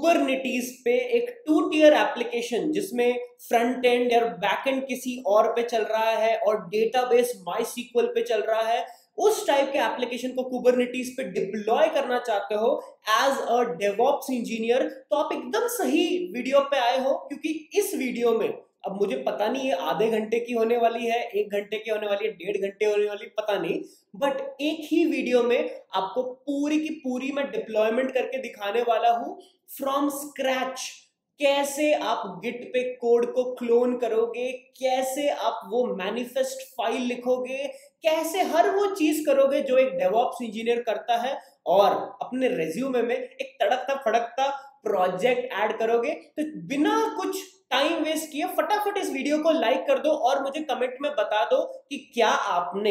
Kubernetes पे एक 2 tier application जिसमें फ्रंट एंड या बैक एंड किसी और पे चल रहा है और डेटाबेस माईसीक्वल पे चल रहा है, उस टाइप के एप्लीकेशन को कुबरनेटिस पे डिप्लॉय करना चाहते हो एज अ डेवऑप्स इंजीनियर, तो आप एकदम सही वीडियो पे आए हो। क्योंकि इस वीडियो में अब मुझे पता नहीं है आधे घंटे की होने वाली है, 1 घंटे की होने वाली है, 1.5 घंटे होने वाली, पता नहीं, बट एक ही वीडियो में आपको पूरी की पूरी मैं डिप्लॉयमेंट करके दिखाने वाला हूं फ्रॉम स्क्रैच। कैसे आप गिट पे कोड को क्लोन करोगे, कैसे आप वो मैनिफेस्ट फाइल लिखोगे, कैसे हर वो चीज करोगे जो एक डेवऑप्स इंजीनियर करता है, और अपने रेज्यूमे में एक तड़कता फड़कता प्रोजेक्ट ऐड करोगे। तो बिना कुछ टाइम वेस्ट किए फटाफट इस वीडियो को लाइक कर दो और मुझे कमेंट में बता दो कि क्या आपने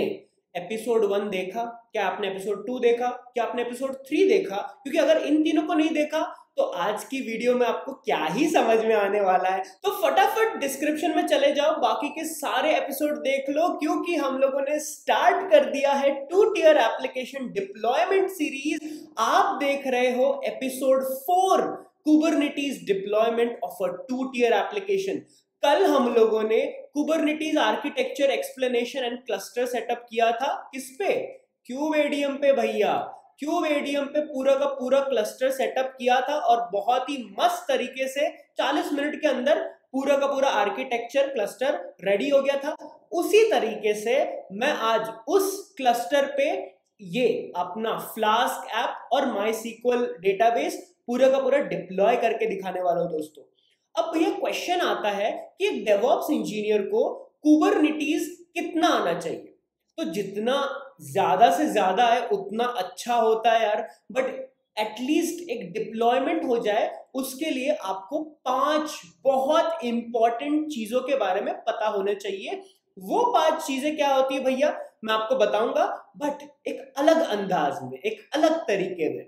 एपिसोड 1 देखा, क्या आपने एपिसोड 2 देखा, क्या आपने एपिसोड 3 देखा। क्योंकि अगर इन तीनों को नहीं देखा तो आज की वीडियो में आपको क्या ही समझ में आने वाला है। तो फटाफट डिस्क्रिप्शन में चले जाओ, बाकी के सारे एपिसोड देख लो, क्योंकि हम लोगों ने स्टार्ट कर दिया है 2 टियर एप्लीकेशन डिप्लॉयमेंट सीरीज। आप देख रहे हो episode 4, Kubernetes deployment of a 2 tier application. कल हम लोगों ने Kubernetes architecture explanation and cluster setup किया था, किस पे? क्यूबेडियम पे भैया। क्यूबेडियम पे पूरा का पूरा क्लस्टर सेटअप किया था और बहुत ही मस्त तरीके से 40 मिनट के अंदर पूरा का पूरा आर्किटेक्चर क्लस्टर रेडी हो गया था। उसी तरीके से मैं आज उस क्लस्टर पे ये अपना फ्लास्क ऐप और माईसीक्वल डेटाबेस पूरा का पूरा डिप्लॉय करके दिखाने वाला हूं दोस्तों। अब भैया क्वेश्चन आता है कि एक डेवऑप्स इंजीनियर को कुबरनेटिस कितना आना चाहिए? तो जितना ज्यादा से ज्यादा है उतना अच्छा होता है यार, बट एटलीस्ट एक डिप्लॉयमेंट हो जाए उसके लिए आपको 5 बहुत इंपॉर्टेंट चीजों के बारे में पता होने चाहिए। वो 5 चीजें क्या होती है भैया मैं आपको बताऊंगा, बट एक अलग अंदाज में, एक अलग तरीके में।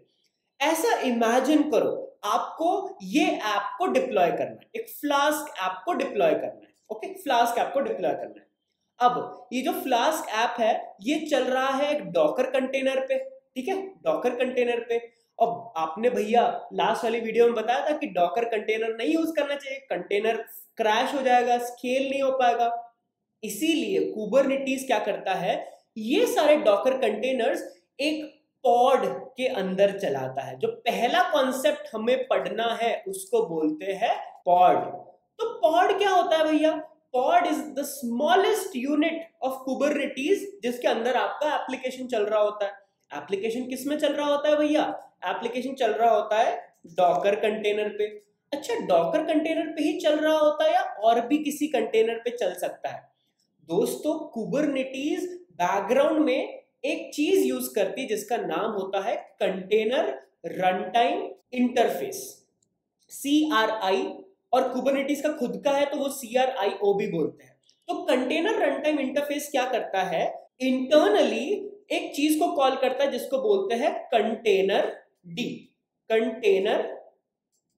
ऐसा इमेजिन करो आपको ये ऐप को डिप्लॉय करना है, एक फ्लास्क ऐप को डिप्लॉय करना है। ओके, फ्लास्क ऐप को डिप्लॉय करना है। अब ये जो फ्लास्क ऐप है ये चल रहा है एक डॉकर कंटेनर पे, ठीक है, डॉकर कंटेनर पे। अब आपने भैया लास्ट वाली वीडियो में बताया था कि डॉकर कंटेनर नहीं यूज करना चाहिए, कंटेनर क्रैश हो जाएगा, स्केल नहीं हो पाएगा। इसीलिए कुबरनेटिस क्या करता है, ये सारे डॉकर कंटेनर्स एक पॉड के अंदर चलाता है। जो पहला कॉन्सेप्ट हमें पढ़ना है उसको बोलते हैं पॉड। तो पॉड क्या होता है भैया? Pod is the smallest unit of Kubernetes जिसके अंदर आपका एप्लीकेशन चल रहा होता है। एप्लीकेशन किस में चल रहा होता है भैया? एप्लीकेशन चल रहा होता है डॉकर कंटेनर पे। अच्छा, डॉकर कंटेनर पे ही चल रहा होता है या और भी किसी कंटेनर पे चल सकता है? दोस्तों कुबरनेटिस बैकग्राउंड में एक चीज यूज करती है जिसका नाम होता है कंटेनर रनटाइम इंटरफेस, CRI, और कुबरनेटिस का खुद का है तो वो CRIO भी बोलते हैं। तो कंटेनर रनटाइम इंटरफेस क्या करता है, इंटरनली एक चीज को कॉल करता है जिसको बोलते हैं container D. Container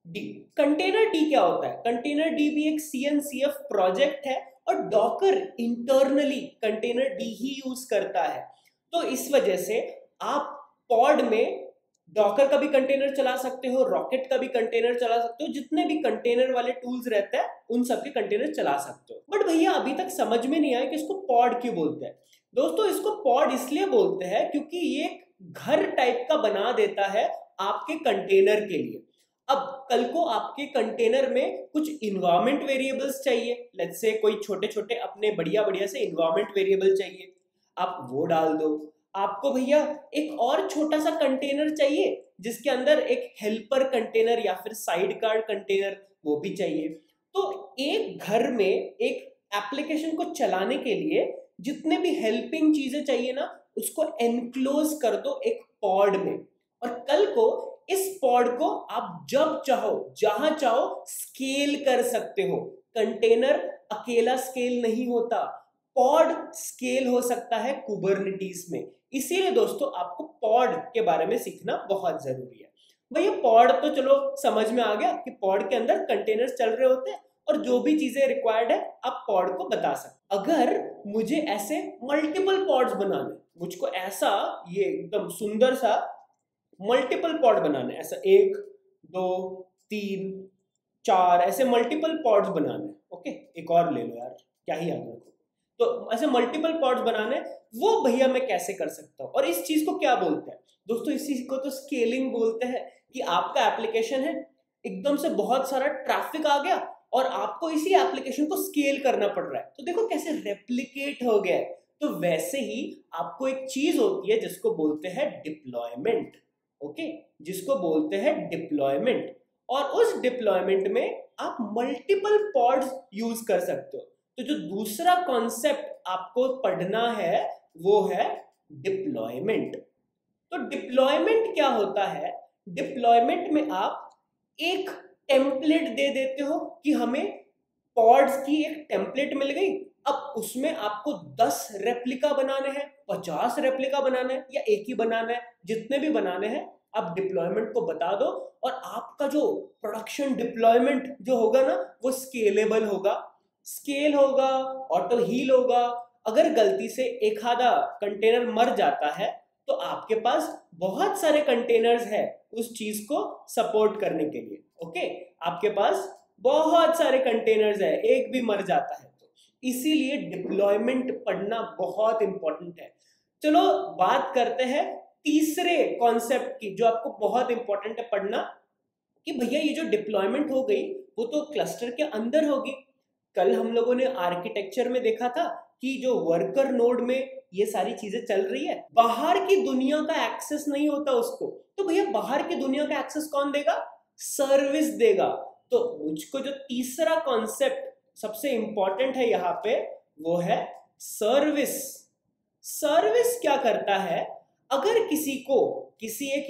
D, container D क्या होता है? कंटेनर डी भी एक CNCF प्रोजेक्ट है और डॉकर इंटरनली कंटेनर डी ही यूज करता है। तो इस वजह से आप पॉड में डॉकर का भी कंटेनर चला सकते हो, रॉकेट का भी कंटेनर चला सकते हो, जितने भी कंटेनर वाले टूल्स रहते हैं उन सब के कंटेनर चला सकते हो। बट भैया अभी तक समझ में नहीं आया कि इसको पॉड क्यों बोलते हैं। दोस्तों इसको पॉड इसलिए बोलते हैं क्योंकि ये घर टाइप का बना देता है आपके कंटेनर के लिए। अब कल को आपके कंटेनर में कुछ इन्वायरमेंट वेरिएबल्स चाहिए, लेट्स से कोई छोटे छोटे अपने बढ़िया बढ़िया से इन्वायरमेंट वेरिएबल चाहिए, आप वो डाल दो। आपको भैया एक और छोटा सा कंटेनर चाहिए जिसके अंदर एक हेल्पर कंटेनर या फिर साइड कार्ड कंटेनर वो भी चाहिए। तो एक घर में एक एप्लीकेशन को चलाने के लिए जितने भी हेल्पिंग चीजें चाहिए ना उसको एनक्लोज कर दो एक पॉड में, और कल को इस पॉड को आप जब चाहो जहां चाहो स्केल कर सकते हो। कंटेनर अकेला स्केल नहीं होता, पॉड स्केल हो सकता है कुबरनेटिस में। इसीलिए दोस्तों आपको पॉड के बारे में सीखना बहुत जरूरी है। भैया पॉड तो चलो समझ में आ गया कि पॉड के अंदर कंटेनर्स चल रहे होते हैं और जो भी चीजें रिक्वायर्ड है आप पॉड को बता सकते। अगर मुझे ऐसे मल्टीपल पॉड्स बनाने, मुझको ऐसा ये एकदम सुंदर सा मल्टीपल पॉड बनाने, ऐसा 1 2 3, 4 ऐसे मल्टीपल पॉड्स बनाने। ओके, एक और ले लो यार, क्या ही याद रखो। तो ऐसे मल्टीपल पॉड्स बनाने, वो भैया मैं कैसे कर सकता हूँ? और इस चीज को क्या बोलते हैं दोस्तों? इसी को तो स्केलिंग बोलते हैं, कि आपका एप्लीकेशन है, एकदम से बहुत सारा ट्रैफिक आ गया और आपको इसी एप्लीकेशन को स्केल करना पड़ रहा है। तो देखो कैसे रेप्लिकेट हो गया है। तो वैसे ही आपको एक चीज होती है जिसको बोलते हैं डिप्लॉयमेंट। ओके, जिसको बोलते हैं डिप्लॉयमेंट। और उस डिप्लॉयमेंट में आप मल्टीपल पॉड्स यूज कर सकते हो। तो जो दूसरा कॉन्सेप्ट आपको पढ़ना है वो है डिप्लॉयमेंट। तो डिप्लॉयमेंट क्या होता है? डिप्लॉयमेंट में आप एक टेम्पलेट दे देते हो कि हमें पॉड्स की एक टेम्पलेट मिल गई, अब उसमें आपको 10 रेप्लिका बनाने हैं, 50 रेप्लिका बनाने हैं, या एक ही बनाना है, जितने भी बनाने हैं आप डिप्लॉयमेंट को बता दो, और आपका जो प्रोडक्शन डिप्लॉयमेंट जो होगा ना, वो स्केलेबल होगा, स्केल होगा, ऑटो हील होगा। अगर गलती से एक आधा कंटेनर मर जाता है तो आपके पास बहुत सारे कंटेनर्स है उस चीज को सपोर्ट करने के लिए। ओके, आपके पास बहुत सारे कंटेनर्स है, एक भी मर जाता है तो। इसीलिए डिप्लॉयमेंट पढ़ना बहुत इंपॉर्टेंट है। चलो बात करते हैं तीसरे कॉन्सेप्ट की, जो आपको बहुत इंपॉर्टेंट है पढ़ना, कि भैया ये जो डिप्लॉयमेंट हो गई वो तो क्लस्टर के अंदर होगी। कल हम लोगों ने आर्किटेक्चर में देखा था कि जो वर्कर नोड में ये सारी चीजें चल रही है, बाहर की दुनिया का एक्सेस नहीं होता उसको। तो भैया बाहर की दुनिया का एक्सेस कौन देगा? सर्विस देगा। तो मुझको जो तीसरा कॉन्सेप्ट सबसे इंपॉर्टेंट है यहाँ पे, वो है सर्विस। सर्विस क्या करता है? अगर किसी एक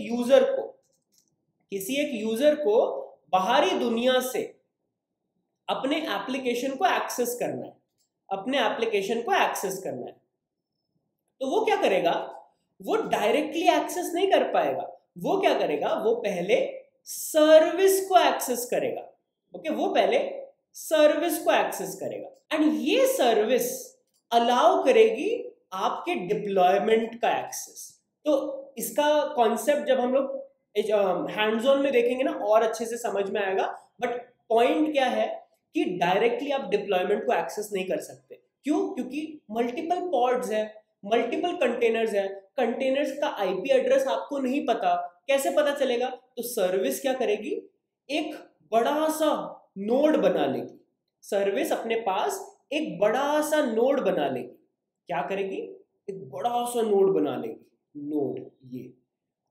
यूजर को बाहरी दुनिया से अपने एप्लीकेशन को एक्सेस करना है, तो वो क्या करेगा? वो डायरेक्टली एक्सेस नहीं कर पाएगा। वो क्या करेगा? वो पहले सर्विस को एक्सेस करेगा। ओके, वो पहले सर्विस को एक्सेस करेगा, एंड ये सर्विस अलाउ करेगी आपके डिप्लॉयमेंट का एक्सेस। तो इसका कॉन्सेप्ट जब हम लोग हैंड्स ऑन में देखेंगे ना, और अच्छे से समझ में आएगा। बट पॉइंट क्या है कि डायरेक्टली आप डिप्लॉयमेंट को एक्सेस नहीं कर सकते। क्यों? क्योंकि मल्टीपल पॉड्स है, मल्टीपल कंटेनर्स है, कंटेनर्स का आईपी एड्रेस आपको नहीं पता, कैसे पता चलेगा? तो सर्विस क्या करेगी? एक बड़ा सा नोड बना लेगी। सर्विस अपने पास एक बड़ा सा नोड बना लेगी। क्या करेगी? एक बड़ा सा नोड बना लेगी, नोड ये,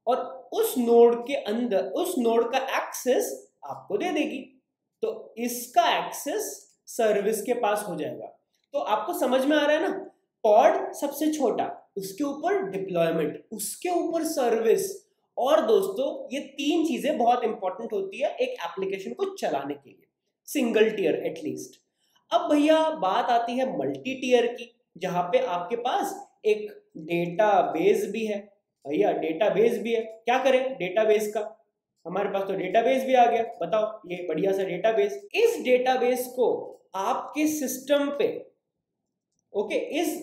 और उस नोड के अंदर उस नोड का एक्सेस आपको दे देगी। तो इसका एक्सेस सर्विस के पास हो जाएगा। तो आपको समझ में आ रहा है ना? पॉड सबसे छोटा, उसके ऊपर डिप्लॉयमेंट, उसके ऊपर सर्विस। और दोस्तों ये तीन चीजें बहुत इंपॉर्टेंट होती है एक एप्लीकेशन को चलाने के लिए, सिंगल टियर एटलीस्ट। अब भैया बात आती है मल्टी टियर की, जहां पे आपके पास एक डेटाबेस भी है। भैया डेटाबेस भी है, क्या करें डेटाबेस का? हमारे पास तो डेटाबेस भी आ गया। बताओ, ये बढ़िया सा डेटाबेस, इस डेटाबेस को आपके सिस्टम पे, ओके, इस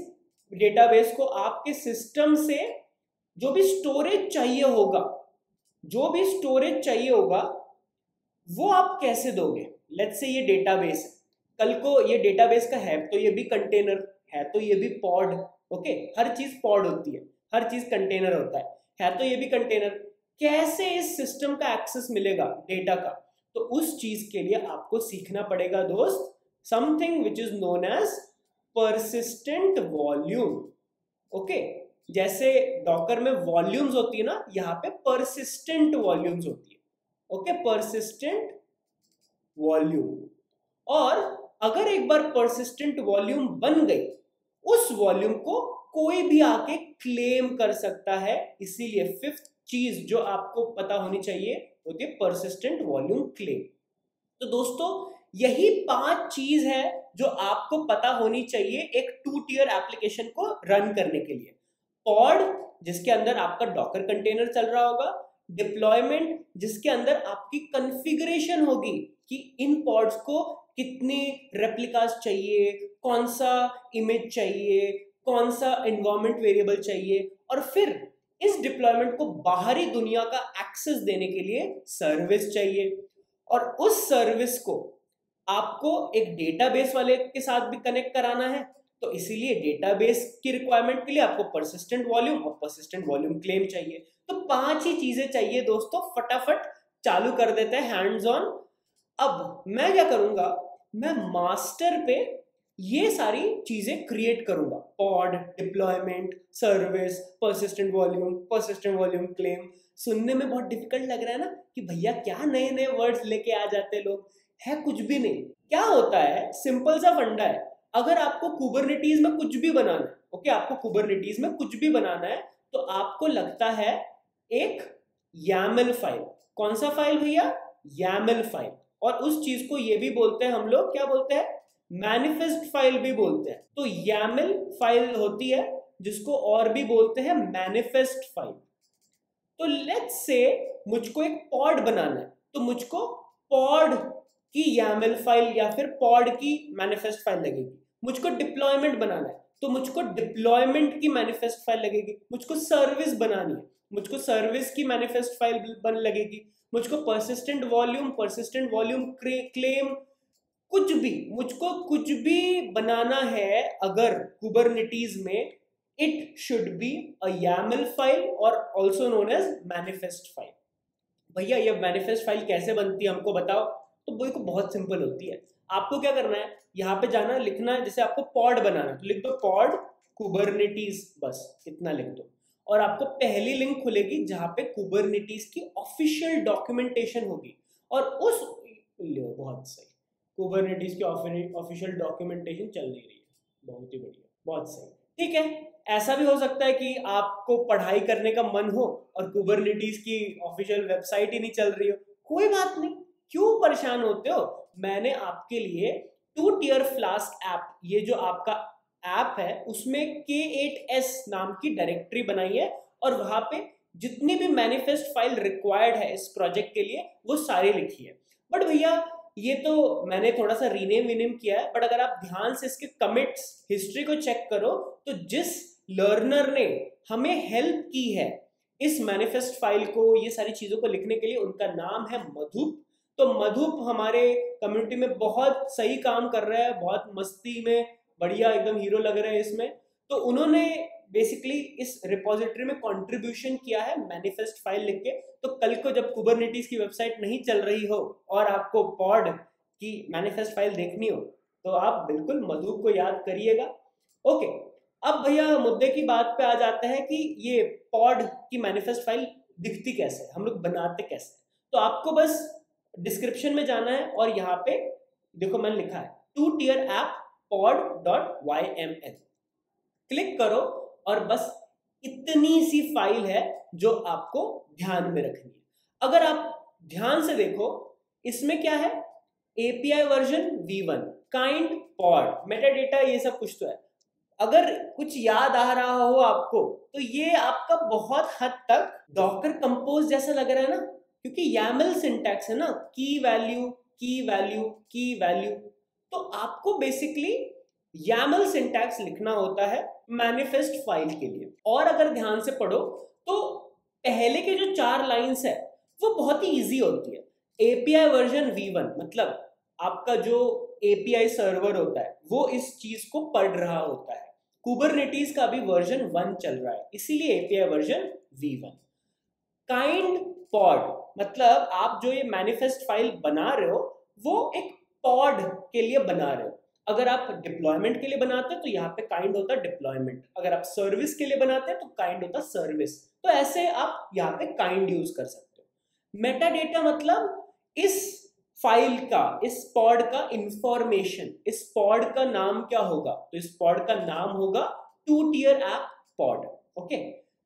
डेटाबेस को आपके सिस्टम से जो भी स्टोरेज चाहिए होगा, वो आप कैसे दोगे? लेट्स से ये डेटाबेस है, कल को ये डेटाबेस का है तो ये भी कंटेनर है, तो ये भी पॉड। ओके, हर चीज पॉड होती है, हर चीज कंटेनर होता है तो ये भी कंटेनर। कैसे इस सिस्टम का एक्सेस मिलेगा डेटा का? तो उस चीज के लिए आपको सीखना पड़ेगा दोस्त, something which is known as persistent volume. Okay, जैसे डॉकर में वॉल्यूम्स होती है ना, यहाँ पे परसिस्टेंट वॉल्यूम्स होती है। Okay, persistent volume. और अगर एक बार परसिस्टेंट वॉल्यूम बन गई, उस वॉल्यूम को कोई भी आके क्लेम कर सकता है। इसीलिए फिफ्थ चीज जो आपको पता होनी चाहिए होती है परसिस्टेंट वॉल्यूम क्लेम। तो दोस्तों यही 5 चीज है जो आपको पता होनी चाहिए एक 2 टियर एप्लीकेशन को रन करने के लिए। पॉड, जिसके अंदर आपका डॉकर कंटेनर चल रहा होगा। डिप्लॉयमेंट, जिसके अंदर आपकी कॉन्फ़िगरेशन होगी कि इन पॉड्स को कितने रेप्लिकास चाहिए, कौन सा इमेज चाहिए, कौन सा एनवायरनमेंट वेरिएबल चाहिए, और फिर इस डिप्लॉयमेंट को बाहरी दुनिया का एक्सेस देने के लिए सर्विस चाहिए। और उस सर्विस को आपको एक डेटाबेस वाले के साथ भी कनेक्ट कराना है, तो इसीलिए डेटाबेस की रिक्वायरमेंट के लिए आपको परसिस्टेंट वॉल्यूम और परसिस्टेंट वॉल्यूम क्लेम चाहिए। तो 5 ही चीजें चाहिए दोस्तों, फटाफट चालू कर देते हैं हैंड्स ऑन। अब मैं क्या करूंगा, मैं मास्टर पे ये सारी चीजें क्रिएट करूंगा, pod, deployment, service, persistent volume claim. सुनने में बहुत डिफिकल्ट लग रहा है ना कि भैया क्या नए नए वर्ड्स लेके आ जाते हैं लोग, है कुछ भी नहीं। क्या होता है, सिंपल सा फंडा है, अगर आपको कुबरनेटीज में कुछ भी बनाना है, ओके, आपको कुबरनेटीज में कुछ भी बनाना है, तो आपको लगता है एक YAML फाइल। कौन सा फाइल भैया? YAML file. और उस चीज को ये भी बोलते हैं हम लोग, क्या बोलते हैं, मैनिफेस्ट फाइल भी बोलते हैं। तो YAML फाइल होती है जिसको और भी बोलते हैं मैनिफेस्ट फाइल। तो लेट्स से मुझको एक पॉड बनाना है, तो मुझको पॉड की YAML फाइल या फिर पॉड की मैनिफेस्ट फाइल लगेगी। मुझको डिप्लॉयमेंट बनाना है तो मुझको डिप्लॉयमेंट की मैनिफेस्ट फाइल लगेगी। मुझको सर्विस बनानी है, मुझको सर्विस की मैनिफेस्ट फाइल बन लगेगी। मुझको परसिस्टेंट वॉल्यूम क्लेम, कुछ भी, मुझको कुछ भी बनाना है अगर कुबरनेटीज में, it should be a YAML file और also known as manifest file. भैया ये मैनिफेस्ट फाइल कैसे बनती है हमको बताओ। तो वो बहुत सिंपल होती है। आपको क्या करना है, यहाँ पे जाना, लिखना है, जैसे आपको पॉड बनाना है तो लिख दो पॉड कुबरनेटीज, बस इतना लिख दो। और आपको पहली लिंक खुलेगी जहां पे कुबरनेटीज की ऑफिशियल डॉक्यूमेंटेशन होगी। और उस, लो बहुत सही, कुबरनेटीज की ऑफिशियल डॉक्यूमेंटेशन चल नहीं रही है, बहुत ही बढ़िया, बहुत सही, ठीक है। ऐसा भी हो सकता है कि आपको पढ़ाई करने का मन हो और कुबरनेटीज की ऑफिशियल वेबसाइट ही नहीं चल रही हो, कोई बात नहीं, क्यों परेशान होते हो। मैंने आपके लिए 2 tier फ्लास्क ऐप, ये जो आपका ऐप है उसमें K8s नाम की डायरेक्टरी बनाई है और वहां पे जितनी भी मैनिफेस्ट फाइल रिक्वायर्ड है इस प्रोजेक्ट के लिए वो सारी लिखी है। बट भैया ये तो मैंने थोड़ा सा रीनेम किया है, बट अगर आप ध्यान से इसके कमिट्स हिस्ट्री को चेक करो तो जिस लर्नर ने हमें हेल्प की है इस मैनिफेस्ट फाइल को, ये सारी चीजों को लिखने के लिए, उनका नाम है मधुप। तो मधुप हमारे कम्युनिटी में बहुत सही काम कर रहा है, बहुत मस्ती में, बढ़िया एकदम हीरो लग रहे हैं इसमें। तो उन्होंने बेसिकली इस रिपोजिटरी में कंट्रीब्यूशन किया है मैनिफेस्ट फाइल लिख के। तो कल को जब कुबरनेटीज की वेबसाइट नहीं चल रही हो और आपको पॉड की मैनिफेस्ट फाइल देखनी हो तो आप बिल्कुल मधु को याद करिएगा। ओके, अब भैया मुद्दे की बात पे आ जाते हैं कि ये पॉड की मैनिफेस्ट फाइल दिखती कैसे, हम लोग बनाते कैसे। तो आपको बस डिस्क्रिप्शन में जाना है और यहाँ पे देखो मैंने लिखा है 2 tier app pod.yml, क्लिक करो और बस इतनी सी फाइल है जो आपको ध्यान में रखनी है। अगर आप ध्यान से देखो इसमें क्या है, API version v1, kind, pod, metadata, ये सब कुछ तो है। अगर कुछ याद आ रहा हो आपको तो ये आपका बहुत हद तक डॉकर कंपोज जैसा लग रहा है ना, क्योंकि YAML सिंटैक्स है ना, की वैल्यू की वैल्यू की वैल्यू। तो आपको बेसिकली YAML सिंटैक्स लिखना होता है मैनिफेस्ट फाइल के लिए। और अगर ध्यान से पढ़ो तो पहले के जो 4 लाइंस है वो बहुत ही इजी होती है। API वर्जन v1 मतलब आपका जो API सर्वर होता है वो इस चीज को पढ़ रहा होता है। कुबरनेटीज का भी वर्जन 1 चल रहा है, इसीलिए API version v1। Kind pod मतलब आप जो ये मैनिफेस्ट फाइल बना रहे हो वो एक पॉड के लिए बना रहे हो। अगर आप डिप्लॉयमेंट के लिए बनाते हैं तो यहाँ पे काइंड होता है डिप्लॉयमेंट, अगर आप सर्विस के लिए बनाते हैं तो काइंड होता है सर्विस। तो ऐसे आप यहाँ पे काइंड यूज कर सकते हो। मेटा डेटा मतलब इस फाइल का, इस पॉड का इंफॉर्मेशन, इस पॉड का नाम क्या होगा, तो इस पॉड का नाम होगा 2 tier app pod। Okay,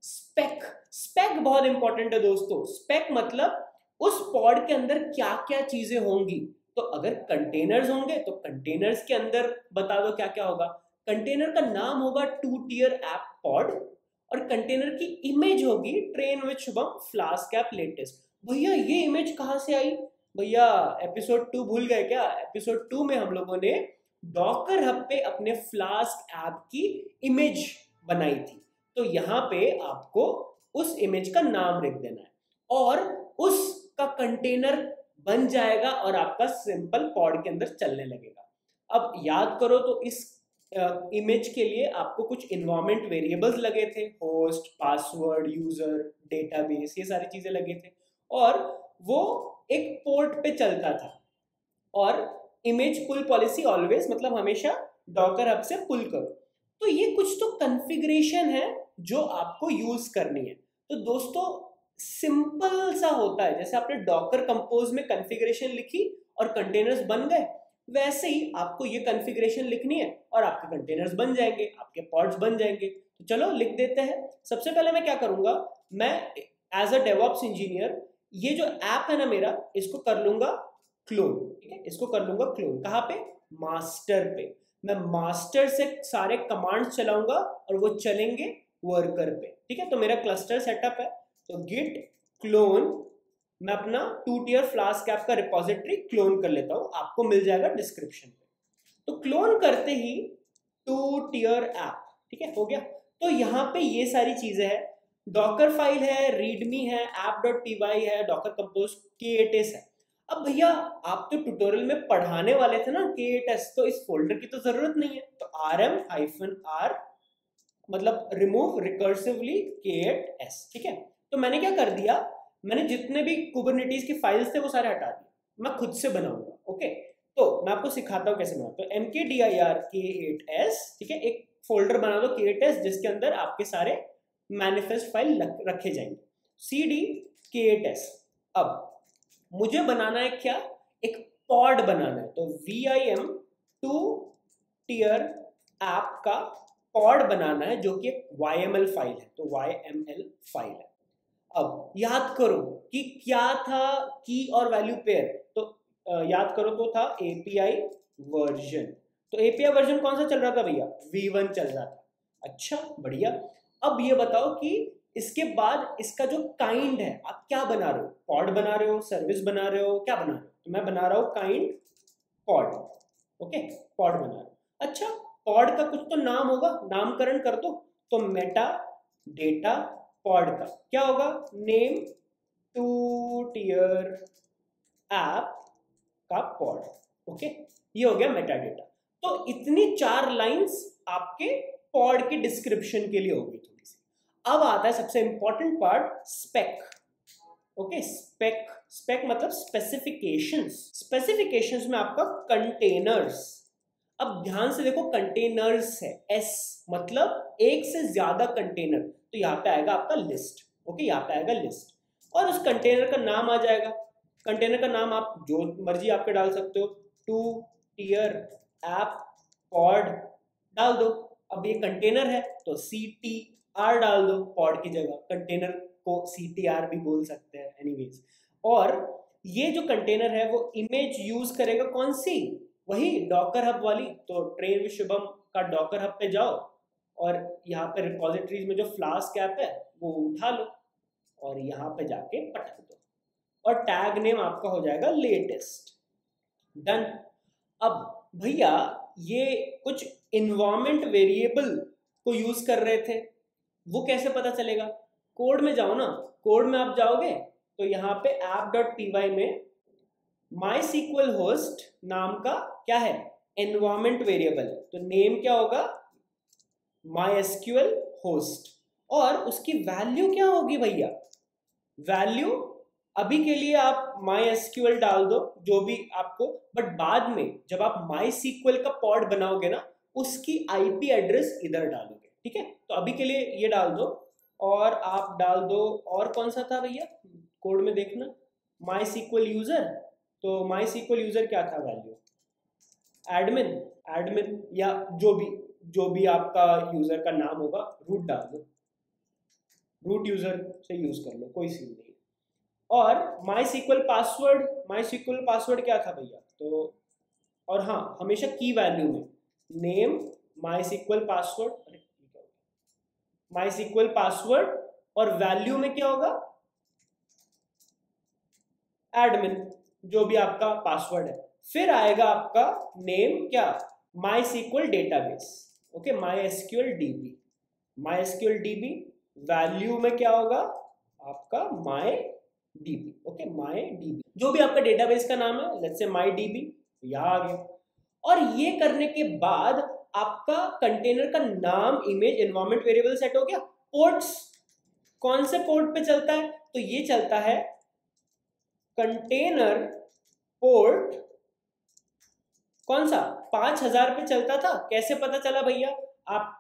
spec, spec बहुत इंपॉर्टेंट है दोस्तों। स्पेक मतलब उस पॉड के अंदर क्या क्या चीजें होंगी। तो अगर कंटेनर्स होंगे तो कंटेनर्स के अंदर बता दो क्या क्या होगा। कंटेनर का नाम होगा 2 tier app pod और कंटेनर की इमेज होगी train with Shubham flask app latest. भैया ये इमेज कहां से आई, भैया एपिसोड 2 भूल गए क्या। एपिसोड 2 में हम लोगों ने डॉकर हब पे अपने फ्लास्क ऐप की इमेज बनाई थी। तो यहाँ पे आपको उस इमेज का नाम लिख देना है और उसका कंटेनर बन जाएगा और आपका सिंपल पॉड के अंदर चलने लगेगा। अब याद करो तो इस इमेज के लिए आपको कुछ इन्वायरमेंट वेरिएबल्स लगे थे, होस्ट, पासवर्ड, यूजर, डेटाबेस, ये सारी चीजें लगे थे, और वो एक पोर्ट पे चलता था। और इमेज पुल पॉलिसी ऑलवेज, मतलब हमेशा डॉकर हब से पुल करो। तो ये कुछ तो कॉन्फ़िगरेशन है जो आपको यूज करनी है। तो दोस्तों सिंपल सा होता है, जैसे आपने डॉकर कंपोज में कॉन्फ़िगरेशन लिखी और कंटेनर्स बन गए, वैसे ही आपको ये कॉन्फ़िगरेशन लिखनी है और आपके कंटेनर्स बन जाएंगे, आपके पॉड्स बन जाएंगे। तो चलो लिख देते हैं। सबसे पहले मैं क्या करूंगा, मैं एज अ डेवऑप्स इंजीनियर ये जो ऐप है ना मेरा, इसको कर लूंगा क्लोन। ठीक है, इसको कर लूंगा क्लोन। कहाँ पे? मास्टर पे। मैं मास्टर से सारे कमांड्स चलाऊंगा और वो चलेंगे वर्कर पे। ठीक है, तो मेरा क्लस्टर सेटअप है, तो गिट क्लोन, मैं अपना 2 टियर फ्लास्क ऐप का रिपोजिटरी क्लोन कर लेता हूं, आपको मिल जाएगा डिस्क्रिप्शन पे। तो क्लोन करते ही 2 टियर ऐप, ठीक है, हो गया। तो यहाँ पे ये सारी चीजें हैं, डॉकर फाइल है, रीडमी है, app.py है, डॉकर कंपोज, K8s है। अब भैया आप तो ट्यूटोरियल में पढ़ाने वाले थे ना K8s, तो इस फोल्डर की तो जरूरत नहीं है, तो rm-r मतलब रिमूव रिकर्सिवली K8s। ठीक है, तो मैंने क्या कर दिया, मैंने जितने भी कुबरनेटिस की फाइल्स थे वो सारे हटा दिए, मैं खुद से बनाऊंगा। ओके, तो मैं आपको सिखाता हूँ कैसे बनाते हो। mkdir K8s, ठीक है, एक फोल्डर बना दो K8s जिसके अंदर आपके सारे मैनिफेस्ट फाइल रखे जाएंगे, cd K8s। अब मुझे बनाना है क्या, एक पॉड बनाना है, तो vim 2 टियर ऐप का पॉड बनाना है जो कि एक YML फाइल है, तो YML फाइल है। अब याद करो कि क्या था की और वैल्यू पेयर, तो याद करो तो था API वर्जन। तो API वर्जन कौन सा चल रहा था भैया? V1 चल रहा था। अच्छा बढ़िया। अब ये बताओ कि इसके बाद इसका जो काइंड है, आप क्या बना रहे हो? पॉड बना रहे हो, सर्विस बना रहे हो, क्या बना रहे हो? तो मैं बना रहा हूं काइंड पॉड। ओके, पॉड बना रहा हूं। अच्छा, पॉड का कुछ तो नाम होगा, नामकरण कर दो। तो मेटा डेटा पॉड का क्या होगा? नेम 2 टियर ऐप का पॉड। ओके, ये हो गया मेटा डेटा। तो इतनी 4 लाइंस आपके पॉड के डिस्क्रिप्शन के लिए होगी थोड़ी सी। अब आता है सबसे important part, spec. Okay, spec, spec मतलब स्पेसिफिकेशंस। स्पेसिफिकेशंस में आपका कंटेनर्स। अब ध्यान से देखो, कंटेनर्स है, एस मतलब एक से ज्यादा कंटेनर, तो यहाँ पे आएगा आपका लिस्ट। ओके, यहाँ पे आएगा लिस्ट, और उस कंटेनर का नाम आ जाएगा। कंटेनर का नाम आप जो मर्जी आपके डाल सकते हो, 2 टियर ऐप पॉड डाल दो। अब ये कंटेनर है तो CTR डाल दो पॉड की जगह, कंटेनर को CTR भी बोल सकते हैं एनीवेज। और ये जो कंटेनर है वो इमेज यूज करेगा कौन सी? वही डॉकर हब वाली। तो ट्रेन विद शुभम का डॉकर हब पे जाओ और यहाँ पे रिपोजिटरीज में जो फ्लास्क ऐप है वो उठा लो और यहाँ पे जाके पटा दो, और टैग नेम आपका हो जाएगा लेटेस्ट। डन। अब भैया ये कुछ इन्वायरमेंट वेरिएबल को यूज कर रहे थे, वो कैसे पता चलेगा? कोड में जाओ ना, कोड में आप जाओगे तो यहाँ पे app.py में MySQL होस्ट नाम का क्या है? एनवायरमेंट वेरिएबल है। तो नेम क्या होगा? MySQL host. और उसकी वैल्यू क्या होगी भैया? वैल्यू अभी के लिए आप MySQL डाल दो जो भी आपको, बट बाद में जब आप MySQL का पॉड बनाओगे ना, उसकी IP एड्रेस इधर डालोगे। ठीक है, तो अभी के लिए ये डाल दो, और आप डाल दो, और कौन सा था भैया कोड में देखना, MySQL यूजर। तो MySQL यूजर क्या था वैल्यू? एडमिन, एडमिन या जो भी आपका यूजर का नाम होगा, रूट डाल दो, रूट यूजर से यूज कर लो, कोई सीन नहीं। और MySQL पासवर्ड क्या था भैया? तो और हाँ, हमेशा की वैल्यू में नेम MySQL पासवर्ड, और वैल्यू में क्या होगा? एडमिन, जो भी आपका पासवर्ड है। फिर आएगा आपका नेम क्या? MySQL database. Okay, MySQL DB। Value में क्या होगा आपका? डीबी, ओके, माई डीबी, जो भी आपका डेटाबेस का नाम है, लेट्स से माई डीबी, यहाँ आ गया। और ये करने के बाद आपका कंटेनर का नाम, इमेज, एनवायरमेंट वेरिएबल सेट हो गया। पोर्ट्स, कौन से पोर्ट पे चलता है? तो ये चलता है कंटेनर पोर्ट, कौन सा, 5000 पे चलता था। कैसे पता चला भैया? आप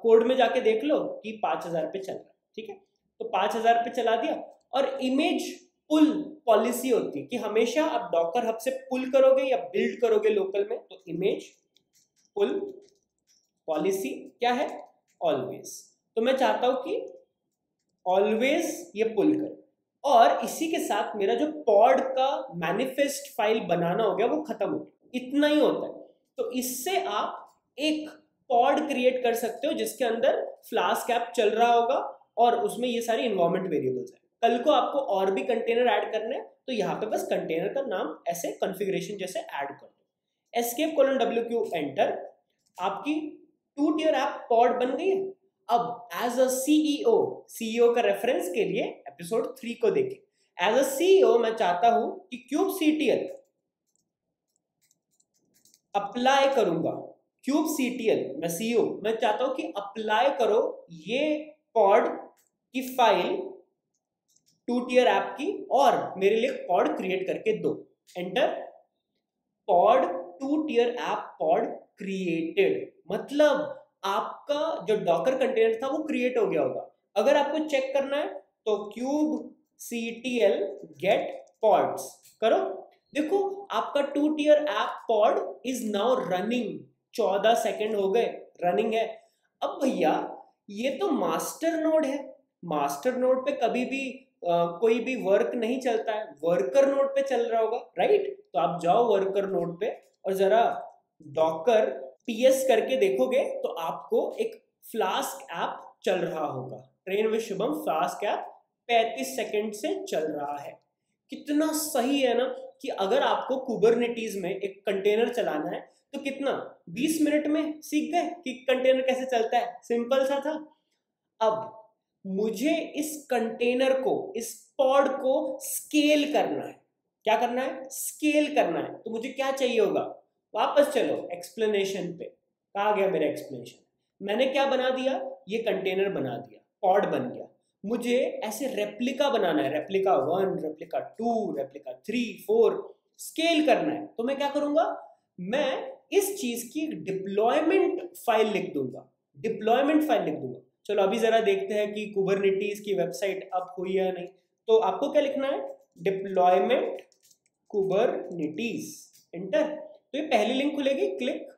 कोड में जाके देख लो कि 5000 पे चल रहा है, ठीक है। तो 5000 पे चला दिया। और इमेज पुल पॉलिसी होती है कि हमेशा आप डॉकर हब से पुल करोगे या बिल्ड करोगे लोकल में, तो इमेज पुल पॉलिसी क्या है? ऑलवेज। तो मैं चाहता हूं कि ऑलवेज ये पुल करे। और इसी के साथ मेरा जो पॉड का मैनिफेस्ट फाइल बनाना हो गया वो खत्म हो गया। इतना ही होता है। तो इससे आप एक पॉड क्रिएट कर सकते हो जिसके अंदर फ्लास्क ऐप चल रहा होगा और उसमें ये सारी इन्वायरमेंट वेरिएबल्स है। कल को आपको और भी कंटेनर ऐड करने हैं तो यहाँ पे बस कंटेनर का नाम ऐसे कॉन्फ़िगरेशन जैसे ऐड कर दो। escape::wq एंटर, आपकी 2 tier ऐप पॉड बन गई है। अब एज अ सीईओ का रेफरेंस के लिए एपिसोड 3 को देखें। एज अ सीईओ मैं चाहता हूं कि kubectl अप्लाई करूंगा। kubectl, मैं सीईओ, मैं चाहता हूं कि अप्लाई करो ये पॉड की फाइल 2 tier ऐप की और मेरे लिए पॉड क्रिएट करके दो। Enter. Pod 2 tier app pod created, मतलब आपका जो डॉकर कंटेनर था वो क्रिएट हो गया होगा। अगर आपको चेक करना है तो kubectl get pods करो, देखो आपका 2 tier app pod is now running. 14 second हो गए, रनिंग है। अब भैया ये तो मास्टर नोड है, मास्टर नोड पे कभी भी कोई भी वर्क नहीं चलता है, वर्कर नोड पे चल रहा होगा, राइट। तो आप जाओ वर्कर नोड पे और जरा डॉकर पीएस करके देखोगे तो आपको एक फ्लास्क ऐप चल रहा होगा। Train with Shubham flask app 35 second से चल रहा है। कितना सही है ना कि अगर आपको कुबरनेटीज में एक कंटेनर चलाना है तो कितना 20 मिनट में सीख गए कि कंटेनर कैसे चलता है। सिंपल सा था। अब मुझे इस कंटेनर को, इस पॉड को स्केल करना है। क्या करना है? स्केल करना है। तो मुझे क्या चाहिए होगा? वापस चलो एक्सप्लेनेशन पे। कहाँ गया मेरा एक्सप्लेनेशन? मैंने क्या बना दिया? ये कंटेनर बना दिया, पॉड बन गया। मुझे ऐसे रेप्लिका बनाना है, रेप्लिका 1, रेप्लिका 2, रेप्लिका 3, 4 स्केल करना है। तो मैं क्या करूंगा? मैं इस चीज की डिप्लॉयमेंट फाइल लिख दूंगा, डिप्लॉयमेंट फाइल लिख दूंगा। चलो अभी जरा देखते हैं कि कुबरनेटीज की वेबसाइट अप हुई है या नहीं। तो आपको क्या लिखना है? Deployment Kubernetes, enter. तो ये पहली लिंक खुलेगी, क्लिक,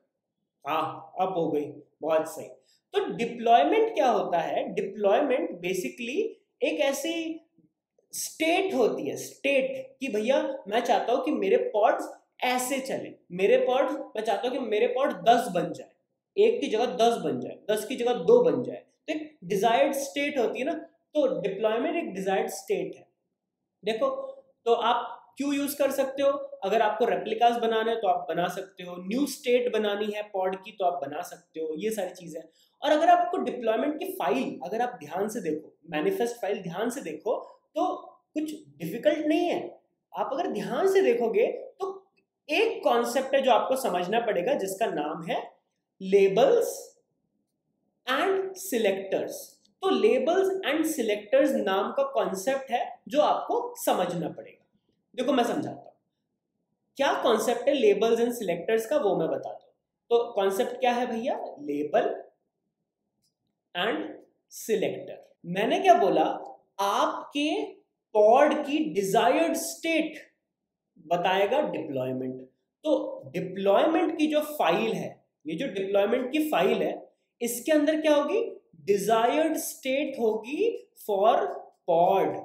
हाँ अप हो गई, बहुत सही। तो डिप्लॉयमेंट क्या होता है? डिप्लॉयमेंट बेसिकली एक ऐसी स्टेट होती है, स्टेट कि भैया मैं चाहता हूं कि मेरे पॉड्स ऐसे चले, मेरे पॉड, मैं चाहता हूं कि मेरे पॉड 10 बन जाए, एक की जगह 10 बन जाए, 10 की जगह 2 बन जाए। तो एक डिजायर्ड स्टेट होती है ना, तो डिप्लॉयमेंट एक डिजायर्ड स्टेट है। देखो, तो आप क्यों यूज कर सकते हो? अगर आपको रेप्लिकास बनाना है तो आप बना सकते हो, न्यू स्टेट बनानी है पॉड की तो आप बना सकते हो, ये सारी चीजें। और अगर आपको डिप्लॉयमेंट की फाइल, अगर आप ध्यान से देखो, मैनिफेस्ट फाइल ध्यान से देखो तो कुछ डिफिकल्ट नहीं है। आप अगर ध्यान से देखोगे तो एक कॉन्सेप्ट है जो आपको समझना पड़ेगा, जिसका नाम है लेबल्स एंड सिलेक्टर्स। तो लेबल्स एंड सिलेक्टर्स नाम का कॉन्सेप्ट है जो आपको समझना पड़ेगा। देखो मैं समझाता हूं क्या कॉन्सेप्ट है लेबल्स एंड सिलेक्टर्स का, वो मैं बताता हूं। तो कॉन्सेप्ट क्या है भैया? Label and selector. मैंने क्या बोला? आपके पॉड की डिजायर्ड स्टेट बताएगा डिप्लॉयमेंट। तो डिप्लॉयमेंट की जो फाइल है, ये जो डिप्लॉयमेंट की फाइल है, इसके अंदर क्या होगी? डिजायर्ड स्टेट होगी फॉर पॉड।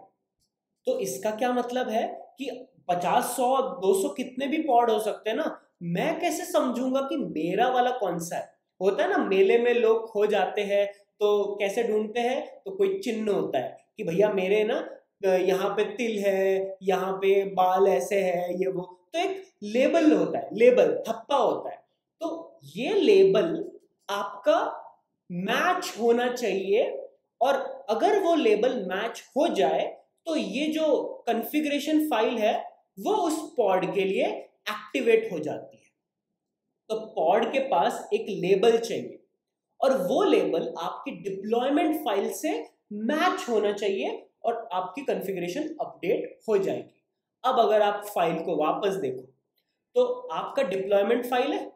तो इसका क्या मतलब है कि 50, 100, 200 कितने भी पॉड हो सकते हैं ना। मैं कैसे समझूंगा कि मेरा वाला कौन सा है? होता है ना, मेले में लोग खो जाते हैं तो कैसे ढूंढते हैं? तो कोई चिन्ह होता है कि भैया मेरे ना यहाँ पे तिल है, यहाँ पे बाल ऐसे है, ये वो। तो एक लेबल होता है, लेबल थप्पा होता है। तो ये लेबल आपका मैच होना चाहिए, और अगर वो लेबल मैच हो जाए तो ये जो कॉन्फ़िगरेशन फाइल है वो उस पॉड के लिए एक्टिवेट हो जाती है। तो पॉड के पास एक लेबल चाहिए और वो लेबल आपकी डिप्लॉयमेंट फाइल से मैच होना चाहिए और आपकी कॉन्फ़िगरेशन अपडेट हो जाएगी। अब अगर आप फाइल को वापस देखो तो आपका डिप्लॉयमेंट फाइल है